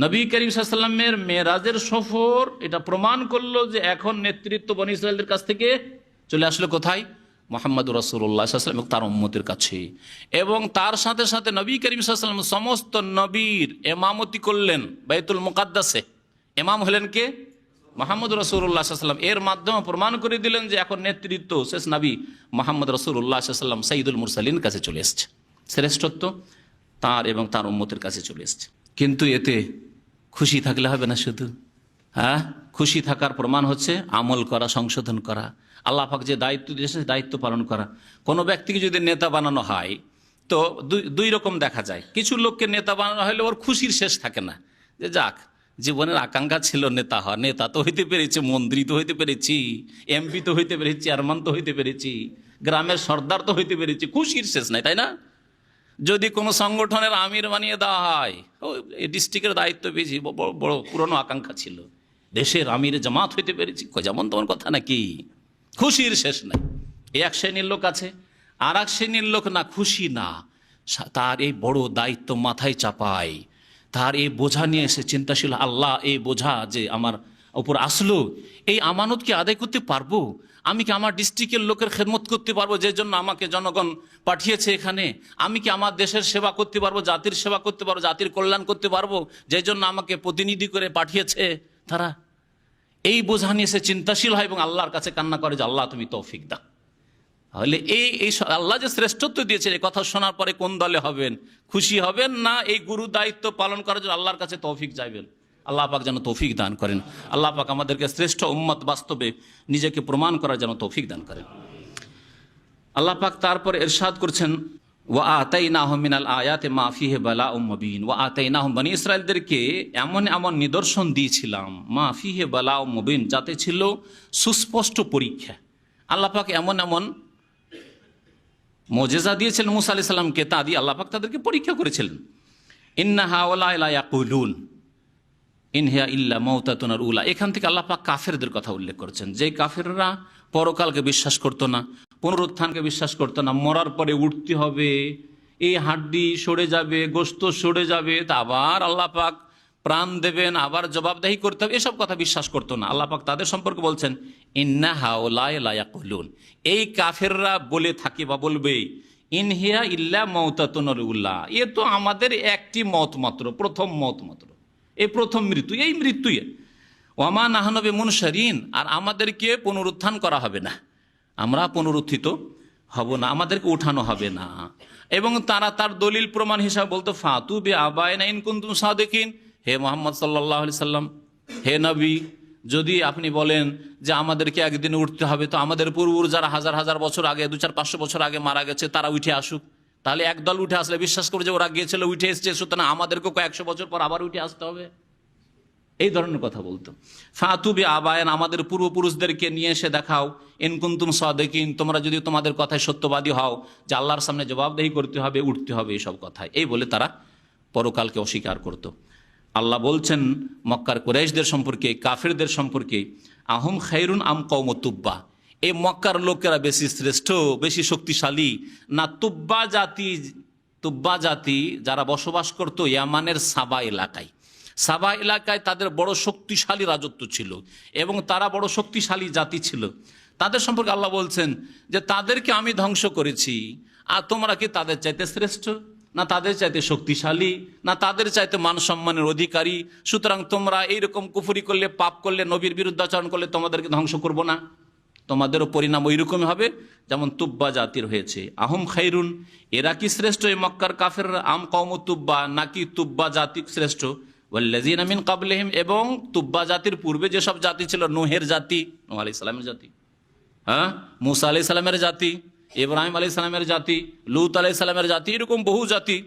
নবী করিম সাল্লাল্লাহু আলাইহি ওয়াসাল্লামের মেরাজের সফর এটা প্রমাণ করলো যে এখন নেতৃত্ব বনি ইসরাইলদের কাছ থেকে চলে আসলো কোথায়? মুহাম্মদুর রাসূলুল্লাহ সাল্লাল্লাহু আলাইহি ওয়াসাল্লাম এবং তার উম্মতের কাছে। এবং তার সাথে সাথে নবী করিম সাল্লাল্লাহু আলাইহি ওয়াসাল্লাম সমস্ত নবীর ইমামতি করলেন বাইতুল মুকাদ্দাসে। ইমাম হলেন কে? মুহাম্মদুর রাসূলুল্লাহ সাল্লাল্লাহু আলাইহি ওয়াসাল্লাম। এর মাধ্যমে প্রমাণ করে দিলেন যে এখন নেতৃত্ব শেষ নবী মুহাম্মদ রাসূলুল্লাহ সাল্লাল্লাহু আলাইহি ওয়াসাল্লাম সাইয়্যিদুল মুরসালিন কাছে চলে এসেছে, শ্রেষ্ঠত্ব তার এবং তার উম্মতের কাছে চলে এসেছে। কিন্তু এতে খুশি থাকলে হবে না শুধু, হ্যাঁ, খুশি থাকার প্রমাণ হচ্ছে আমল করা, সংশোধন করা, আল্লাহ পাক যে দায়িত্ব দিয়েছে দায়িত্ব পালন করা। কোনো ব্যক্তিকে যদি নেতা বানানো হয় তো দুই রকম দেখা যায়। কিছু লোককে নেতা বানানো হলে ওর খুশির শেষ থাকে না, যে যাক জীবনের আকাঙ্ক্ষা ছিল নেতা হওয়া, নেতা তো হইতে পেরেছি, মন্ত্রী তো হইতে পেরেছি, এমপি তো হইতে পেরেছি, চেয়ারম্যান তো হইতে পেরেছি, গ্রামের সর্দার তো হইতে পেরেছি, খুশির শেষ নাই, তাই না? যদি কোনো সংগঠনের আমির বানিয়ে দেওয়া হয়, এই ডিস্ট্রিক্টের দায়িত্ব পেয়েছি, বড় পুরনো আকাঙ্ক্ষা ছিল, দেশের আমির জামাত হইতে পেরেছি, যেমন তোমার কথা নাকি, খুশির শেষ নাই। এই এক শ্রেণীর লোক আছে। আর এক শ্রেণীর লোক না, খুশি না, তার এই বড় দায়িত্ব মাথায় চাপায়, তার এই বোঝা নিয়ে এসে চিন্তাশীল, আল্লাহ এই বোঝা যে আমার উপর আসলো, এই আমানত কি আদায় করতে পারবো? আমি কি আমার ডিস্ট্রিক্টের লোকের খেদমত করতে পারবো, যে জন্য আমাকে জনগণ পাঠিয়েছে এখানে? আমি কি আমার দেশের সেবা করতে পারবো, জাতির সেবা করতে পারবো, জাতির কল্যাণ করতে পারবো, যে জন্য আমাকে প্রতিনিধি করে পাঠিয়েছে তারা? এই বোঝা নিয়ে সে চিন্তাশীল হয় এবং আল্লাহর কাছে কান্না করে যে আল্লাহ তুমি তৌফিক দাও। তাহলে এই আল্লাহ যে শ্রেষ্ঠত্ব দিয়েছে, এই কথা শোনার পরে কোন দলে হবেন? খুশি হবেন না এই গুরু দায়িত্ব পালন করার জন্য আল্লাহর কাছে তৌফিক চাইবেন? আল্লাহ পাক যেন তৌফিক দান করেন। আল্লাহ পাক আমাদেরকে শ্রেষ্ঠ উম্মত বাস্তবে নিজেকে প্রমাণ করার জন্য তৌফিক দান করেন। আল্লাহ পাক তারপর ইরশাদ করছেন, ওয়া আতাইনাহুম মিনাল আয়াতি মা ফিহি বালাউম মুবিন, ওয়া আতাইনাহুম বনি ইসরাইলদেরকে এমন এমন নিদর্শন দিয়েছিলাম, মা ফিহি বালাউম মুবিন, যাতে ছিল সুস্পষ্ট পরীক্ষা। আল্লাহ পাক এমন এমন মুজিজা দিয়েছিলেন মুসা আলাইহিস সালামকে, তা দিয়ে আল্লাহ পাক তাদেরকে পরীক্ষা করেছিলেন। ইন্না হাওলা লা ইয়াকুলুন ইন হিয়া ইল্লা মাউতাতুনাল উলা, এখান থেকে আল্লাহ পাক কাফেরদের কথা উল্লেখ করেছেন, যে কাফেররা পরকালকে বিশ্বাস করতো না, পুনরুত্থানকে বিশ্বাস করতো না, মরার পরে উঠতে হবে, এই হাড্ডি সরে যাবে, গোশত সরে যাবে, তা আবার আল্লাহ পাক প্রাণ দেবেন, আবার জবাবদাহি করতে হবে, এসব কথা বিশ্বাস করতো না। আল্লাহ পাক তাদের সম্পর্কে বলছেন ইন্না হাওলা লা ইয়াকুলুন, এই কাফেররা বলে থাকে বা বলবে ইন হিয়া ইল্লা মাউতাতুনাল উলা, এ তো আমাদের একটি মত মাত্র, প্রথম মত মাত্র, এই প্রথম মৃত্যু, এই মৃত্যুই, ওয়ামা নাহনু বিমুনশারিন, আর আমাদেরকে পুনরুত্থান করা হবে না, আমরা পুনরুত্থিত হব না, আমাদেরকে উঠানো হবে না। এবং তারা তার দলিল প্রমাণ হিসাবে বলতো ফাতু বি আবায়না ইন কুনতুম সাদিকিন, হে মুহাম্মদ সাল্লাল্লাহু আলাইহি সাল্লাম, হে নবী, যদি আপনি বলেন যে আমাদেরকে একদিন উঠতে হবে, তো আমাদের পূর্বপুরুষ যারা হাজার হাজার বছর আগে, 200-500 বছর আগে মারা গেছে, তারা উঠে আসুক, তাহলে একদল উঠে আসলে বিশ্বাস করবে যে ওরা গিয়েছিল, উঠে এসছে, সুতরাং আমাদেরকেও কয়েকশো বছর পর আবার উঠে আসতে হবে, এই ধরনের কথা বলতো। ফাতুবি আবায়ান, আমাদের পূর্বপুরুষদেরকে নিয়ে এসে দেখাও, ইন কুনতুম সাদিকিন, তোমরা যদি তোমাদের কথায় সত্যবাদী হও যে আল্লাহর সামনে জবাবদেহি করতে হবে, উঠতে হবে, এইসব কথায়, এই বলে তারা পরকালকে অস্বীকার করত। আল্লাহ বলছেন মক্কার কুরাইশদের সম্পর্কে, কাফেরদের সম্পর্কে, আহুম খায়রুন আম কওম তুব্বা, এই মক্কার লোকেরা বেশি শ্রেষ্ঠ, বেশি শক্তিশালী না তুব্বা জাতি যারা বসবাস করত ইয়ামানের সাবা এলাকায়। সাবা এলাকায় তাদের বড় শক্তিশালী রাজত্ব ছিল এবং তারা বড় শক্তিশালী জাতি ছিল। তাদের সম্পর্কে আল্লাহ বলছেন যে তাদেরকে আমি ধ্বংস করেছি, আর তোমরা কি তাদের চাইতে শ্রেষ্ঠ, না তাদের চাইতে শক্তিশালী, না তাদের চাইতে মান সম্মানের অধিকারী? সুতরাং তোমরা এইরকম কুফরি করলে, পাপ করলে, নবীর বিরুদ্ধাচরণ করলে তোমাদেরকে ধ্বংস করব না, তোমাদেরও পরিণাম ওই রকমই হবে যেমন তুব্বা জাতির হয়েছে। আহম খাইরুন, এরা কি শ্রেষ্ঠ এই মক্কার কাফের, আম কওম তুব্বা, নাকি তুব্বা জাতি শ্রেষ্ঠ? ওয়াল্লাযীনা মিন ক্বাবলিহিম, এবং তুব্বা জাতির পূর্বে যেসব জাতি ছিল, নূহের জাতি, নূহ আলাইহিস সালামের জাতি, হ্যাঁ, মূসা আলাইহিস সালামের জাতি, ইব্রাহিম আলাইহিস সালামের জাতি, লূত আলাইহিস সালামের জাতি, এরকম বহু জাতি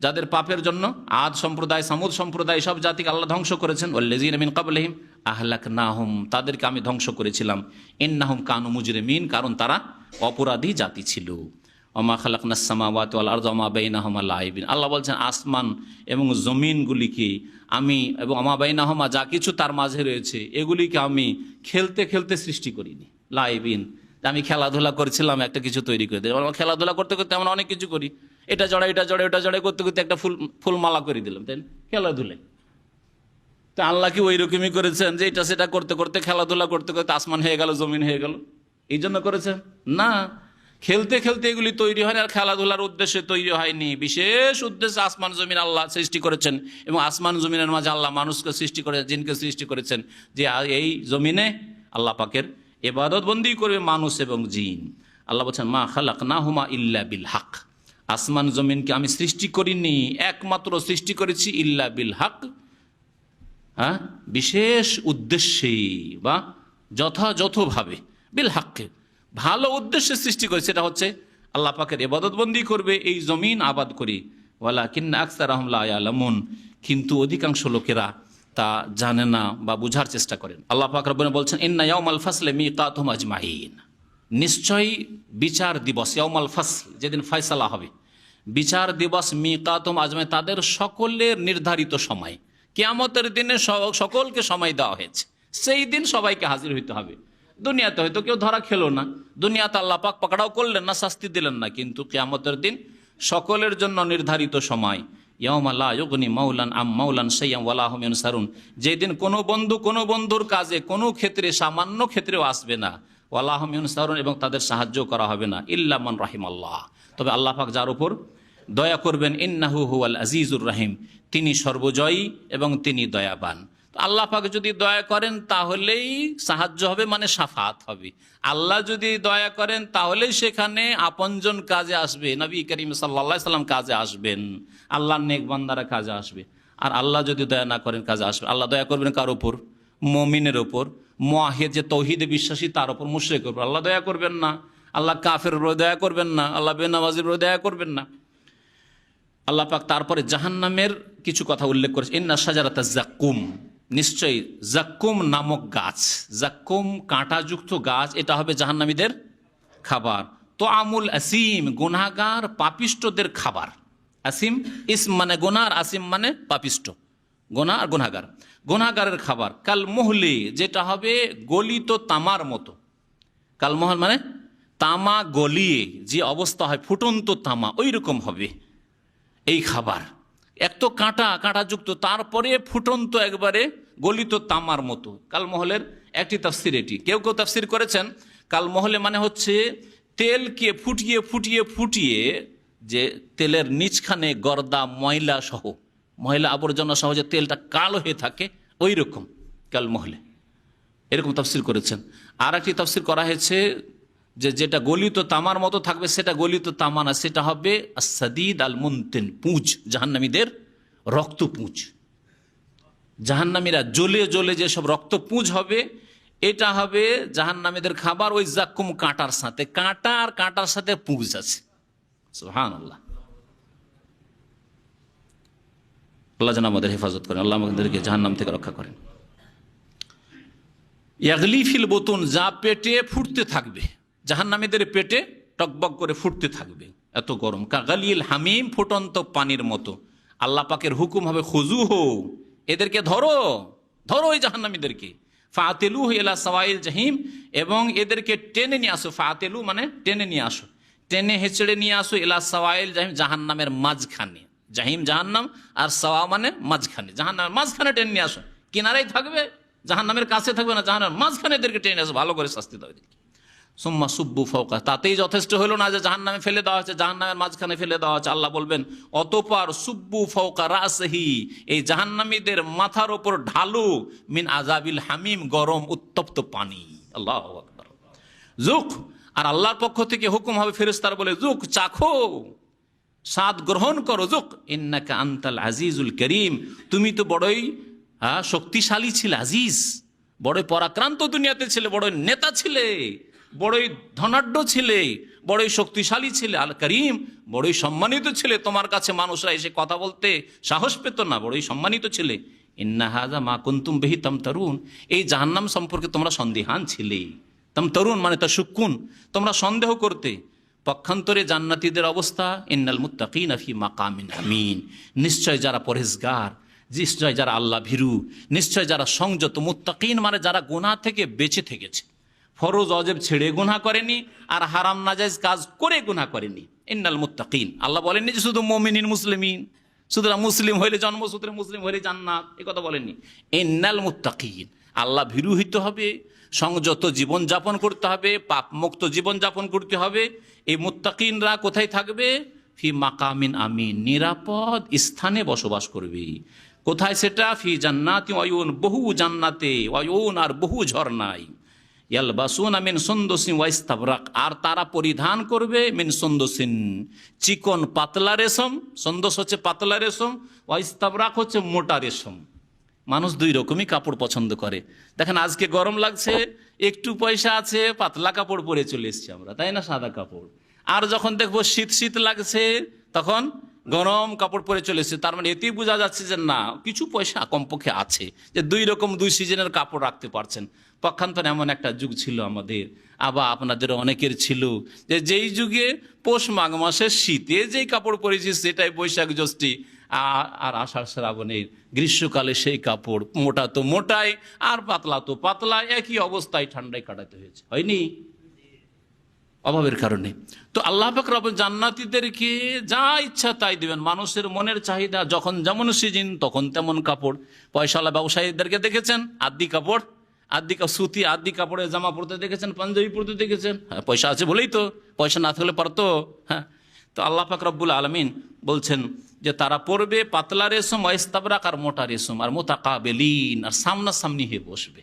যাদের পাপের জন্য আদ সম্প্রদায়, সামুদ সম্প্রদায়, সব জাতিকে আল্লাহ ধ্বংস করেছেন। ওয়াল্লাযীনা মিন ক্বাবলিহিম আহলাকনাহুম, তাদেরকে আমি ধ্বংস করেছিলাম, ইন্নাহুম কানু মুজরিমিন, কারণ তারা অপরাধী জাতি ছিল। ওমা খালাকনাস সামাওয়াতি ওয়াল আরদা ওমা বাইনাহুমা লাইবিন, আল্লাহ বলছেন আসমান এবং জমিনগুলিকে আমি, এবং ওমা বাইনাহুমা, যা কিছু তার মাঝে রয়েছে, এগুলিকে আমি খেলতে খেলতে সৃষ্টি করিনি। লাইবিন, আমি খেলাধুলা করছিলাম, একটা কিছু তৈরি করে দিলাম। আমরা খেলাধুলা করতে করতে আমরা অনেক কিছু করি, এটা জড়াই, এটা জড়াই, ওটা জড়াই করতে করতে একটা ফুলমালা করে দিলাম, তাই না, খেলাধুলায়। তা আল্লাহ কি ওই রকমই করেছেন যে এটা সেটা করতে করতে, খেলাধুলা করতে করতে আসমান হয়ে গেল, জমিন হয়ে গেল, এই জন্য করেছেন? না, খেলতে খেলতে এগুলি তৈরি হয়নি, আর খেলাধুলার উদ্দেশ্যে তৈরি হয়নি। বিশেষ উদ্দেশ্যে আসমান জমিন আল্লাহ সৃষ্টি করেছেন, এবং আসমান জমিনের মাঝে আল্লাহ মানুষকে সৃষ্টি করেছেন, জিনকে সৃষ্টি করেছেন, যে এই জমিনে আল্লাহ পাকের ইবাদত বন্দি করবে মানুষ এবং জিন। আল্লাহ বলছেন মা খালাকনাহুমা ইল্লা বিল হক, আসমান জমিনকে আমি সৃষ্টি করিনি, একমাত্র সৃষ্টি করেছি ইল্লা বিল হক, হ্যাঁ, বিশেষ উদ্দেশ্যে বা যথাযথভাবে, বিল হককে, ভালো উদ্দেশ্যে সৃষ্টি করে, সেটা হচ্ছে আল্লাহ পাকের ইবাদতবন্দি করবে, এই জমিন আবাদ করি। ওয়ালাকিন্না আকসারাহুম লা ইয়ালামুন, কিন্তু অধিকাংশ লোকেরা তা জানে না বা বুঝার চেষ্টা করেন। আল্লাহ পাক রব্বুনা বলছেন ইন্না ইয়াউমাল ফাসলি মিকাতুহুম আজমাইন, নিশ্চয়ই বিচার দিবস, ইয়াউমাল ফাসল, যেদিন ফয়সালা হবে, বিচার দিবস, মিকাতুহুম আজমাইন, তাদের সকলের নির্ধারিত সময়, কিয়ামতের দিনে সকলকে সময় দেওয়া হয়েছে, সেই দিন সবাইকে হাজির হইতে হবে। দুনিয়াতে হয়তো কেউ ধরা খেলো না, দুনিয়াতে আল্লাহ পাক পাকড়াও করলেন না, শাস্তি দিলেন না, কিন্তু কিয়ামতের দিন সকলের জন্য নির্ধারিত সময়। ইয়াউমা লা ইউগনি মাওলান আম মাওলান শাইআন ওয়ালা হুম ইনসারুন, যেদিন কোনো বন্ধু কোনো বন্ধুর কাজে কোনো ক্ষেত্রে, সামান্য ক্ষেত্রেও আসবে না, ওয়ালা হুম ইনসারুন, এবং তাদের সাহায্য করা হবে না, ইল্লা মান রাহিমাল্লাহ, তবে আল্লাহ পাক যার উপর দয়া করবেন, ইন্নাহু হুয়াল আজিজুর রাহিম, তিনি সর্বজয়ী এবং তিনি দয়াবান। আল্লাহ পাক যদি দয়া করেন তাহলেই সাহায্য হবে, মানে শাফাত হবে। আল্লাহ যদি দয়া করেন তাহলেই সেখানে আপনজন কাজে আসবে, নবী করিম সাল্লাল্লাহু আলাইহি সাল্লাম কাজে আসবেন, আল্লাহর নেক বান্দারা কাজে আসবে। আর আল্লাহ যদি দয়া না করেন কাজে আসবে, আল্লাহ দয়া করবেন কার উপর? মুমিনের উপর, মুআহিদ, যে তৌহিদে বিশ্বাসী, তার উপর, মুশরিকের উপর আল্লাহ দয়া করবেন না। আল্লাহ কাফের উপর দয়া করবেন না, আল্লাহ বেনামাজির উপর দয়া করবেন না। আল্লাহ পাক তারপরে জাহান্নামের কিছু কথা উল্লেখ করেছে। ইন্না শাজারাতা জাক্কুম, নিশ্চয়ই জাক্কুম নামক গাছ, জাক্কুম কাঁটাযুক্ত গাছ, এটা হবে জাহান্নামীদের খাবার। তো আমুল আসিম, গুনাহগার পাপিষ্টদের খাবার। আসিম ইসম মানে গুনাহ, আর আসিম মানে পাপিষ্ট, গুনাহ আর গুনাহগার, গুনাহগারের খাবার। কাল মুহলি, যেটা হবে গলিত তামার মতো। কাল মহল মানে তামা গলিয়ে যে অবস্থা হয়, ফুটন্ত তামা, ওই রকম হবে এই খাবার। এক তো কাঁটাযুক্ত, তারপরে ফুটন্ত একবারে গলিত তামার মতো। কালমহলের একটি তাফসির এটি। কেউ কেউ তাফসির করেছেন কালমহলে মানে হচ্ছে তেলকে ফুটিয়ে ফুটিয়ে ফুটিয়ে যে তেলের নিচখানে গর্দা ময়লা সহ, ময়লা আবর্জনা সহ যে তেলটা কালো হয়ে থাকে, ওই রকম কালমহলে, এরকম তাফসির করেছেন। আর একটি তাফসির করা হয়েছে যে যেটা গলিত তামার মতো থাকবে সেটা গলিত তামা না, সেটা হবে আস-সাদিদ আল-মুনতিন, পুঁজ, জাহান্নামীদের রক্ত পুঁজ। জাহান্নামীরা জ্বলে জ্বলে যেসব রক্ত পুঁজ হবে, এটা হবে জাহান্নামীদের খাবার। ওই জাক্কুম কাঁটার সাথে, কাঁটা আর কাঁটার সাথে পুঁজ আছে। সুবহানাল্লাহ। আল্লাহ যেন আমাদের হেফাজত করেন, আল্লাহ আমাদেরকে জাহান্নাম থেকে রক্ষা করেন। ইয়াগলি ফিল বুতুন, যা পেটে ফুটতে থাকবে, জাহান্নামীদের পেটে টকবক করে ফুটতে থাকবে, এত গরম। কাগালিল হামিম, ফুটন্ত পানির মতো। আল্লাহ পাকের হুকুম হবে খুজু হো, এদেরকে ধরো, ধরো এই জাহান্নামীদেরকে। ফাতেলু ইলা সাওয়াইল জাহিম, এবং এদেরকে টেনে নিয়ে আসো। ফাতেলু মানে টেনে নিয়ে আসো, টেনে হেঁচড়ে নিয়ে আসো। ইলা সাওয়াইল জাহিম, জাহান্নামের মাঝখানে। জাহিম জাহান্নাম, আর সাওয়া মানে মাঝখানে, জাহান্নামের মাঝখানে টেনে নিয়ে আসো। কিনারাই থাকবে, জাহান্নামের কাছে থাকবে না, জাহান্নামের মাঝখানে এদেরকে টেনে আসো, ভালো করে শাস্তি দাও এদেরকে। সুম্মা সুব্বু ফাওকা, তাতেই যথেষ্ট হলো না যে জাহান্নামে ফেলে দেওয়া হচ্ছে, জাহান্নামের মাঝখানে ফেলে দেওয়া হচ্ছে। আল্লাহ বলবেন অতঃপর সুব্বু ফাওকা রাসহি, এই জাহান্নামীদের মাথার ওপর ঢালু, মিন আযাবিল হামিম, গরম উত্তপ্ত পানি। আল্লাহু আকবার। যুক, আর আল্লাহর পক্ষ থেকে হুকুম হবে ফেরেশতারা বলে, যুক, চাখো, স্বাদ গ্রহণ করো। যুক ইন্নাকা আনতাল আজিজুল করিম, তুমি তো বড়ই শক্তিশালী ছিলে, আজিজ, বড়ই পরাক্রান্ত দুনিয়াতে ছিলে, বড়ই নেতা ছিলে, বড়ই ধনাঢ্য ছিলে, বড়ই শক্তিশালী ছিলে। আল করিম, বড়ই সম্মানিত ছিলে, তোমার কাছে মানুষরা এসে কথা বলতে সাহস পেত না, বড়ই সম্মানিত ছিলে। ইন্না হাযা মা কুনতুম বিহি তামতারুন, এই জাহান্নাম সম্পর্কে তোমরা সন্দিহান ছিলে। তামতারুন মানে তাশুক্কুন, তোমরা সন্দেহ করতে। পক্ষান্তরে জান্নাতীদের অবস্থা, ইন্নাল মুত্তাকিনা ফি মাকামিন আমিন, নিশ্চয় যারা পরহেজগার, নিশ্চয় যারা আল্লাহ ভীরু, নিশ্চয় যারা সংযত। মুত্তাকিন মানে যারা গুনাহ থেকে বেঁচে থেকেছে, ফরজ অজেব ছেড়ে গুনাহ করেনি, আর হারাম নাজায়েজ কাজ করে গুনাহ করেনি। ইন্নাল মুত্তাকিন, আল্লাহ বলেননি যে শুধু মুমিনিন মুসলিমিন, সুতরাং মুসলিম হইলে জন্মসূত্রে মুসলিম হইলে জান্নাত, এই কথা বলেননি। ইন্নাল মুত্তাকিন, আল্লাহ ভীরু হইতে হবে, সংযত জীবনযাপন করতে হবে, পাপমুক্ত জীবনযাপন করতে হবে। এই মুত্তাকিনরা কোথায় থাকবে? ফি মাকামিন আমিন, নিরাপদ স্থানে বসবাস করবে। কোথায় সেটা? ফি জান্নাতি ওয়ায়ুন, বহু জান্নাতে, ওয়ায়ুন আর বহু ঝর্ণায়। ইয়ালবাসুনা মিন সুন্দসিন ওয়া ইস্তাবরাক, আর তারা পরিধান করবে মিন সুন্দসিন, চিকন পাতলা রেশম। সুন্দস হচ্ছে পাতলা রেশম, ওয়া ইস্তাবরাক হচ্ছে মোটা রেশম। মানুষ দুই রকমই কাপড় পছন্দ করে। দেখেন আজকে গরম লাগছে, একটু পয়সা আছে, পাতলা কাপড় পরে চলে এসছি আমরা, তাই না, সাদা কাপড়। আর যখন দেখবো শীত শীত লাগছে, তখন গরম কাপড় পরে চলে এসছে। তার মানে এতেই বোঝা যাচ্ছে যে না, কিছু পয়সা কমপক্ষে আছে, যে দুই রকম দুই সিজনের কাপড় রাখতে পারছেন। পক্ষান্তরে এমন একটা যুগ ছিল আমাদের, আবার আপনাদের অনেকের ছিল, যে যেই যুগে পৌষ মাঘ মাসের শীতে যেই কাপড় পরেছি সেটাই বৈশাখ জ্যৈষ্ঠী আর আষাঢ় শ্রাবণের গ্রীষ্মকালে সেই কাপড়, মোটা তো মোটাই আর পাতলা তো পাতলা, একই অবস্থায় ঠান্ডায় কাটাতে হয়েছে, হয়নি? অভাবের কারণে। তো আল্লাহ পাক রব্বুল জান্নাতীদেরকে যা ইচ্ছা তাই দিবেন। মানুষের মনের চাহিদা, যখন যেমন সিজন তখন তেমন কাপড়। পয়সাওয়ালা ব্যবসায়ীদেরকে দেখেছেন আদি কাপড়, সুতি আদি কাপড়ের জামা পরতে দেখেছেন, পাঞ্জাবি পরতে দেখেছেন। হ্যাঁ, পয়সা আছে বলেই তো, পয়সা না থাকলে পারতো। হ্যাঁ, তো আল্লাহ পাক রব্বুল আলামিন বলছেন যে তারা পরবে পাতলা রেশম, ওয়াইস্তাবরাক আর মোটা রেশম, আর মুতাকাবিলিন আর সামনাসামনি হয়ে বসবে।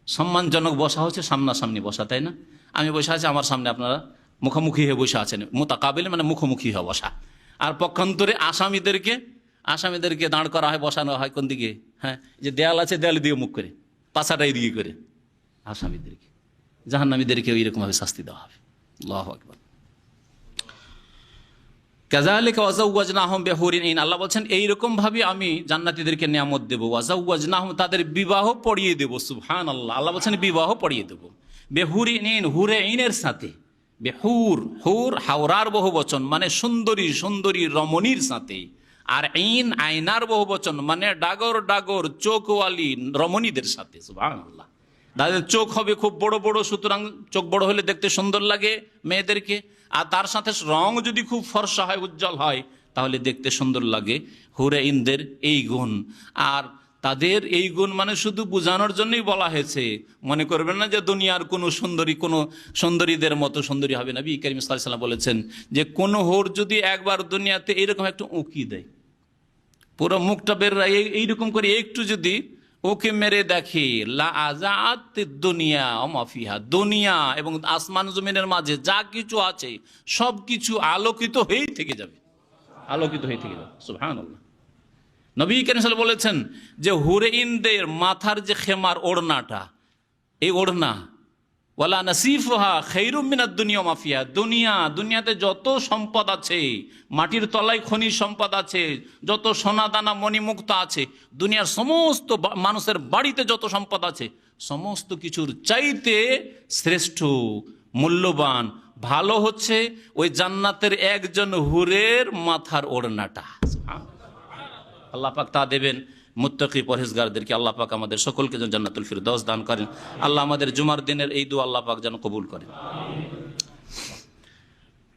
সম্মানজনক বসা হচ্ছে সামনাসামনি বসা, তাই না? আমি বসে আছি, আমার সামনে আপনারা মুখোমুখি হয়ে বসে আছেন, মুতাকাবিল মানে মুখোমুখি হয়ে বসা। আর পক্ষান্তরে আসামিদেরকে দাঁড় করা হয়, বসানো হয় কোন দিকে? হ্যাঁ, যে দেয়াল আছে, দেয়াল দিয়ে মুখ করে, পাশাটাই দিকে করে আসামিদেরকে। জাহান্নামীদেরকে এইরকমভাবে শাস্তি দেওয়া হবে। আল্লাহু আকবার। কাযালিকা ওয়াজাওয়াজনাহুম বিহুরিন ঈন, আল্লাহ বলছেন এইরকম ভাবে আমি জান্নাতীদেরকে নিয়ামত দেব। ওয়াজাওয়াজনাহুম, তাদের বিবাহ পড়িয়ে দেব। সুবহানাল্লাহ, আল্লাহ বলছেন বিবাহ পড়িয়ে দেব বিহুরিন ঈন, হুরে ঈনের সাথে। বেহুর, হুর হাওরার বহু বচন, মানে সুন্দরী সুন্দরী রমণীর সাথে। আর ঈন আয়নার বহু বচন, মানে ডাগর ডাগর চোখওয়ালি রমণীদের সাথে। সুবহানাল্লাহ, তাদের চোখ হবে খুব বড় বড়, সুতরাং চোখ বড় হলে দেখতে সুন্দর লাগে মেয়েদেরকে। আর তার সাথে রং যদি খুব ফর্সা হয়, উজ্জ্বল হয়, তাহলে দেখতে সুন্দর লাগে। হুরে ইনদের এই গুণ। আর তাদের এই গুণ মানে শুধু বোঝানোর জন্যই বলা হয়েছে, মনে করবেন না যে দুনিয়ার কোনো সুন্দরী কোনো সুন্দরীদের মতো সুন্দরী হবে। নবী করিম সাল্লাল্লাহু আলাইহি ওয়াসাল্লাম বলেছেন যে কোনো হোর যদি একবার দুনিয়াতে এরকম একটা উঁকি দেয়, পুরো মুখটা বের এইরকম করে একটু যদি ওকে মেরে দেখে, লা আজাত দুনিয়া ওমা ফিহা, দুনিয়া এবং আসমান জমিনের মাঝে যা কিছু আছে সব কিছু আলোকিত হয়েই থেকে যাবে, আলোকিত হয়ে থেকে যাবে। সুবহানাল্লাহ। নবী করিম সাল্লাল্লাহু আলাইহি ওয়াসাল্লাম বলেছেন যে হুরেইনদের মাথার যে খেমার, ওড়নাটা, এই ওড়না, ওয়ালা নাসিফুহা খায়রুম মিনাদ দুনিয়া ওমা ফিহা, দুনিয়াতে যত সম্পদ আছে, মাটির তলায় খনিজ সম্পদ আছে, যত সোনা দানা মণিমুক্তা আছে, দুনিয়ার সমস্ত মানুষের বাড়িতে যত সম্পদ আছে, সমস্ত কিছুর চাইতে শ্রেষ্ঠ, মূল্যবান, ভালো হচ্ছে ওই জান্নাতের একজন হুরের মাথার ওড়নাটা। আল্লাহ পাক তা দেবেন মুত্তাকি পরহেজগারদেরকে। আল্লাহ পাক আমাদের সকলকে যেন জান্নাতুল ফিরদাউস দান করেন। আল্লাহ আমাদের জুমার দিনের এই দোয়া আল্লাহ পাক যেন কবুল করেন।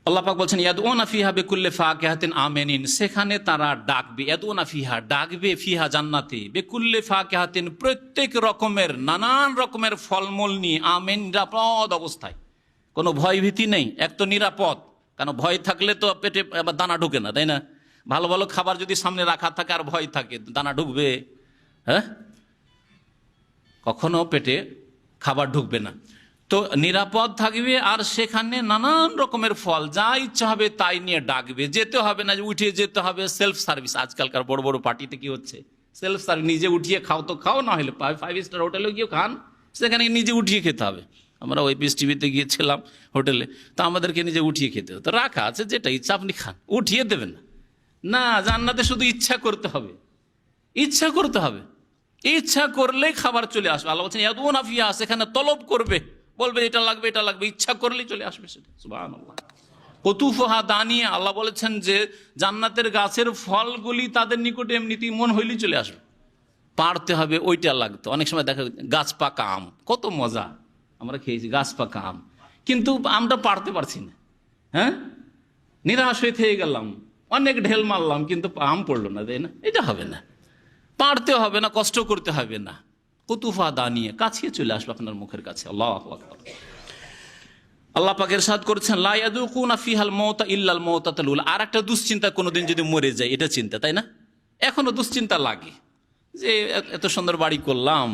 আল্লাহ পাক বলছেন ইয়াদউনা ফিহা বিকুল্লি ফাকিহাতিন আমিনিন, সেখানে তারা ডাকবে। ইয়াদউনা ফিহা, ডাকবে, ফিহা জান্নাতে, বিকুল্লি ফাকিহাতিন, প্রত্যেক রকমের নানান রকমের ফলমূল নিয়ে, আমিন, নিরাপদ অবস্থায়, কোনো ভয় ভীতি নেই। এক তো নিরাপদ, কারণ ভয় থাকলে তো পেটে আবার দানা ঢুকে না, তাই না? ভালো ভালো খাবার যদি সামনে রাখা থাকে আর ভয় থাকে, দানা ঢুকবে? হ্যাঁ, কখনো পেটে খাবার ঢুকবে না। তো নিরাপদ থাকবে, আর সেখানে নানান রকমের ফল, যা ইচ্ছা হবে তাই নিয়ে ডাকবে। যেতে হবে না যে উঠে যেতে হবে, সেলফ সার্ভিস। আজকালকার বড় বড় পার্টিতে কি হচ্ছে, সেলফ সার্ভিস, নিজে উঠিয়ে খাও তো খাও, না হলে 5 স্টার হোটেলে গিয়ে খান, সেখানে নিজে উঠিয়ে খেতে হবে। আমরা ওই পিস টিভিতে গিয়েছিলাম হোটেলে, তো আমাদেরকে নিজে উঠিয়ে খেতে হবে। তো রাখা আছে, যেটা ইচ্ছা আপনি খান, উঠিয়ে দেবেন না। না, জান্নাতে শুধু ইচ্ছা করতে হবে, ইচ্ছা করতে হবে, ইচ্ছা করলেই খাবার চলে আসবে। আল্লাহ বলছেন ইয়াদউনা ফিহা, সেখানে তলব করবে, বলবে এটা লাগবে এটা লাগবে, ইচ্ছা করলেই চলে আসবে সেটা। সুবহানাল্লাহ। কুতুফুহা দানিয়া, আল্লাহ বলেছেন যে জান্নাতের গাছের ফলগুলি তাদের নিকটে এমনিতেই মন হইলেই চলে আসবে, পারতে হবে ওইটা লাগতো। অনেক সময় দেখা গাছ পাকা আম, কত মজা, আমরা খেয়েছি গাছ পাকা আম, কিন্তু আমটা পারতে পারছি না। হ্যাঁ, নিরাশ হয়ে থেকে গেলাম, অনেক ঢেল মারলাম, কিন্তু আম পড়লো না, তাই না? এটা হবে না, পারতে হবে না, কষ্ট করতে হবে না। কুতুফা দানিয়ে, কাছে চলে আসবে আপনার মুখের কাছে। আল্লাহু আকবার। আল্লাহ পাক ইরশাদ করেছেন লা ইয়াযুকুনা ফিহাল মাউতা ইল্লাল মাউতাতুল উলা। আর একটা দুশ্চিন্তা, কোনোদিন যদি মরে যায়, এটা চিন্তা, তাই না? এখনো দুশ্চিন্তা লাগে যে এত সুন্দর বাড়ি করলাম,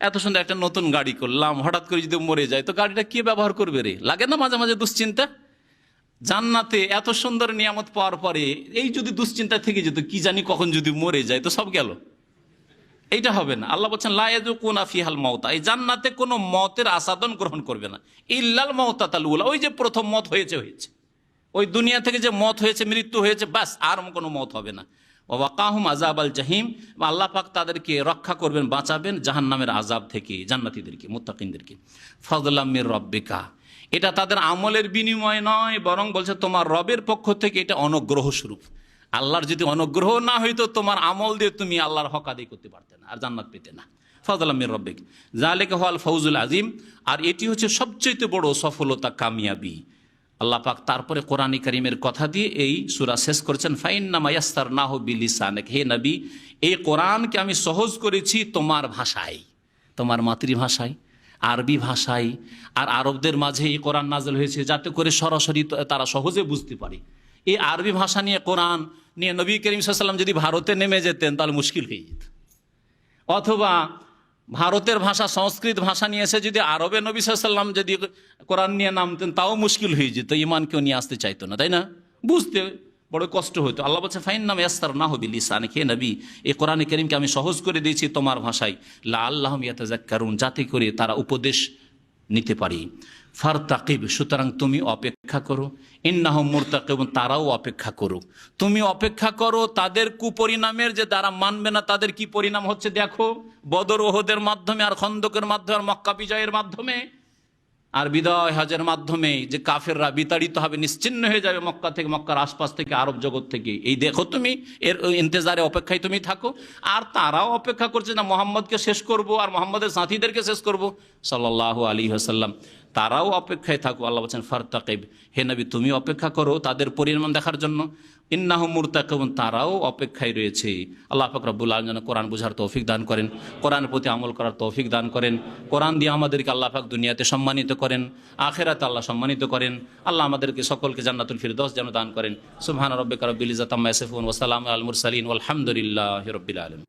এত সুন্দর একটা নতুন গাড়ি করলাম, হঠাৎ করে যদি মরে যায় তো গাড়িটা কে ব্যবহার করবে রে? লাগে না মাঝে মাঝে দুশ্চিন্তা? জান্নাতে এত সুন্দর নিয়ামত পাওয়ার পরে এই যদি দুশ্চিন্তা থেকে যেত, কি জানি কখন যদি মরে যায় তো সব গেল, এইটা হবে না। আল্লাহ বলছেন লা ইয়াযুকুনা ফিহাল মাউতা, এই জান্নাতে কোনো মতের আসাদন গ্রহণ করবে না, ইল্লাল মাউতাতুল উলা, ওই যে প্রথম মত হয়েছে, ওই দুনিয়া থেকে যে মত হয়েছে, মৃত্যু হয়েছে, ব্যাস, আর কোনো মত হবে না। ওয়াকাহুম আযাবাল জাহিম, আল্লাহ পাক তাদেরকে রক্ষা করবেন, বাঁচাবেন জাহান্নামের আযাব থেকে জান্নাতীদেরকে, মুত্তাকিনদেরকে। ফাযলাম মির রাব্বিকা, এটা তাদের আমলের বিনিময় নয়, বরং বলছে তোমার রবের পক্ষ থেকে এটা অনুগ্রহ স্বরূপ। আল্লাহর যদি অনুগ্রহ না হইতো, তোমার আমল দিয়ে তুমি আল্লাহর হক আদায় করতে পারতে না, আর জান্নাত পেতে না। ফাযলাম মির রাব্বিক যালিকা হুয়াল ফাউজুল আযীম, আর এটি হচ্ছে সবচেয়ে বড় সফলতা, কামিয়াবি। আল্লাহ পাক তারপরে কোরআন কারীমের কথা দিয়ে এই সূরা শেষ করেছেন, ফাইন্নামা ইয়াসসারনাহু বিলিসানিক, হে নবী, এই কোরআনকে আমি সহজ করেছি তোমার ভাষায়, তোমার মাতৃভাষায়, আরবি ভাষায়। আর আরবদের মাঝে এই কোরআন নাযিল হয়েছে যাতে করে সরাসরি তারা সহজে বুঝতে পারে। এই আরবি ভাষা নিয়ে, কোরআন নিয়ে নবী করিম সাল্লাল্লাহু আলাইহি ওয়াসাল্লাম যদি ভারতে নেমে যেতেন তাহলে মুশকিল হয়ে যেত, অথবা ভারতের ভাষা সংস্কৃত ভাষা নিয়ে এসে যদি আরবে নবী সাল্লাল্লাহু আলাইহি ওয়াসাল্লাম যদি কোরআন নিয়ে নামতেন তাও মুশকিল হয়ে যেত, ঈমান কেউ নিয়ে আসতে চাইতো না, তাই না? বুঝতে বড় কষ্ট হতো। আল্লাহ বলছে ফাইন্নামা ইয়াসসারনাহু বিলিসানিক, হে নবী, এই কোরআন কারীমকে আমি সহজ করে দিয়েছি তোমার ভাষায়, লাআল্লাহুম ইয়াতাযাক্কারুন, যাতে করে তারা উপদেশ নিতে পারি। ফারতাকিব, সুতরাং তুমি অপেক্ষা করো, ইন্নাহুম মুরতাকিবুন, তারাও অপেক্ষা করুক। তুমি অপেক্ষা করো তাদের কুপরিণামের, যে দ্বারা মানবে না তাদের কি পরিণাম হচ্ছে দেখো, বদর ওহদের মাধ্যমে আর খন্দকের মাধ্যমে আর মক্কা বিজয়ের মাধ্যমে আর বিদায় হজের মাধ্যমে যে কাফেররা বিতাড়িত হবে, নিশ্চিহ্ন হয়ে যাবে মক্কা থেকে, মক্কার আশপাশ থেকে, আরব জগৎ থেকে। এই দেখো তুমি, এর ইন্তজারে অপেক্ষায় তুমি থাকো। আর তারাও অপেক্ষা করছে না মোহাম্মদকে শেষ করব আর মোহাম্মদের সাথীদেরকে শেষ করব সাল্লাল্লাহু আলাইহি ওয়াসাল্লাম, তারাও অপেক্ষায় থাকো। আল্লাহ বলছেন ফারতাকিব, হে নবী তুমি অপেক্ষা করো তাদের পরিণাম দেখার জন্য। ইন্নাহুম মুরতাকিবুন, তারাও অপেক্ষায় রয়েছে। আল্লাহ পাক রব্বুল আলামিন যেন কোরআন বুঝার তৌফিক দান করেন, কোরআনের প্রতি আমল করার তৌফিক দান করেন। কোরআন দিয়ে আমাদেরকে আল্লাহ পাক দুনিয়াতে সম্মানিত করেন, আখিরাতে আল্লাহ সম্মানিত করেন। আল্লাহ আমাদেরকে সকলকে জান্নাতুল ফিরদৌস যেন দান করেন। সুবহান রাব্বিকা রাব্বিল ইজ্জাতি আম্মা ইয়াসিফুন ওয়া সালামুন আলাল মুরসালিন ওয়ালহামদুলিল্লাহি রাব্বিল আলামিন।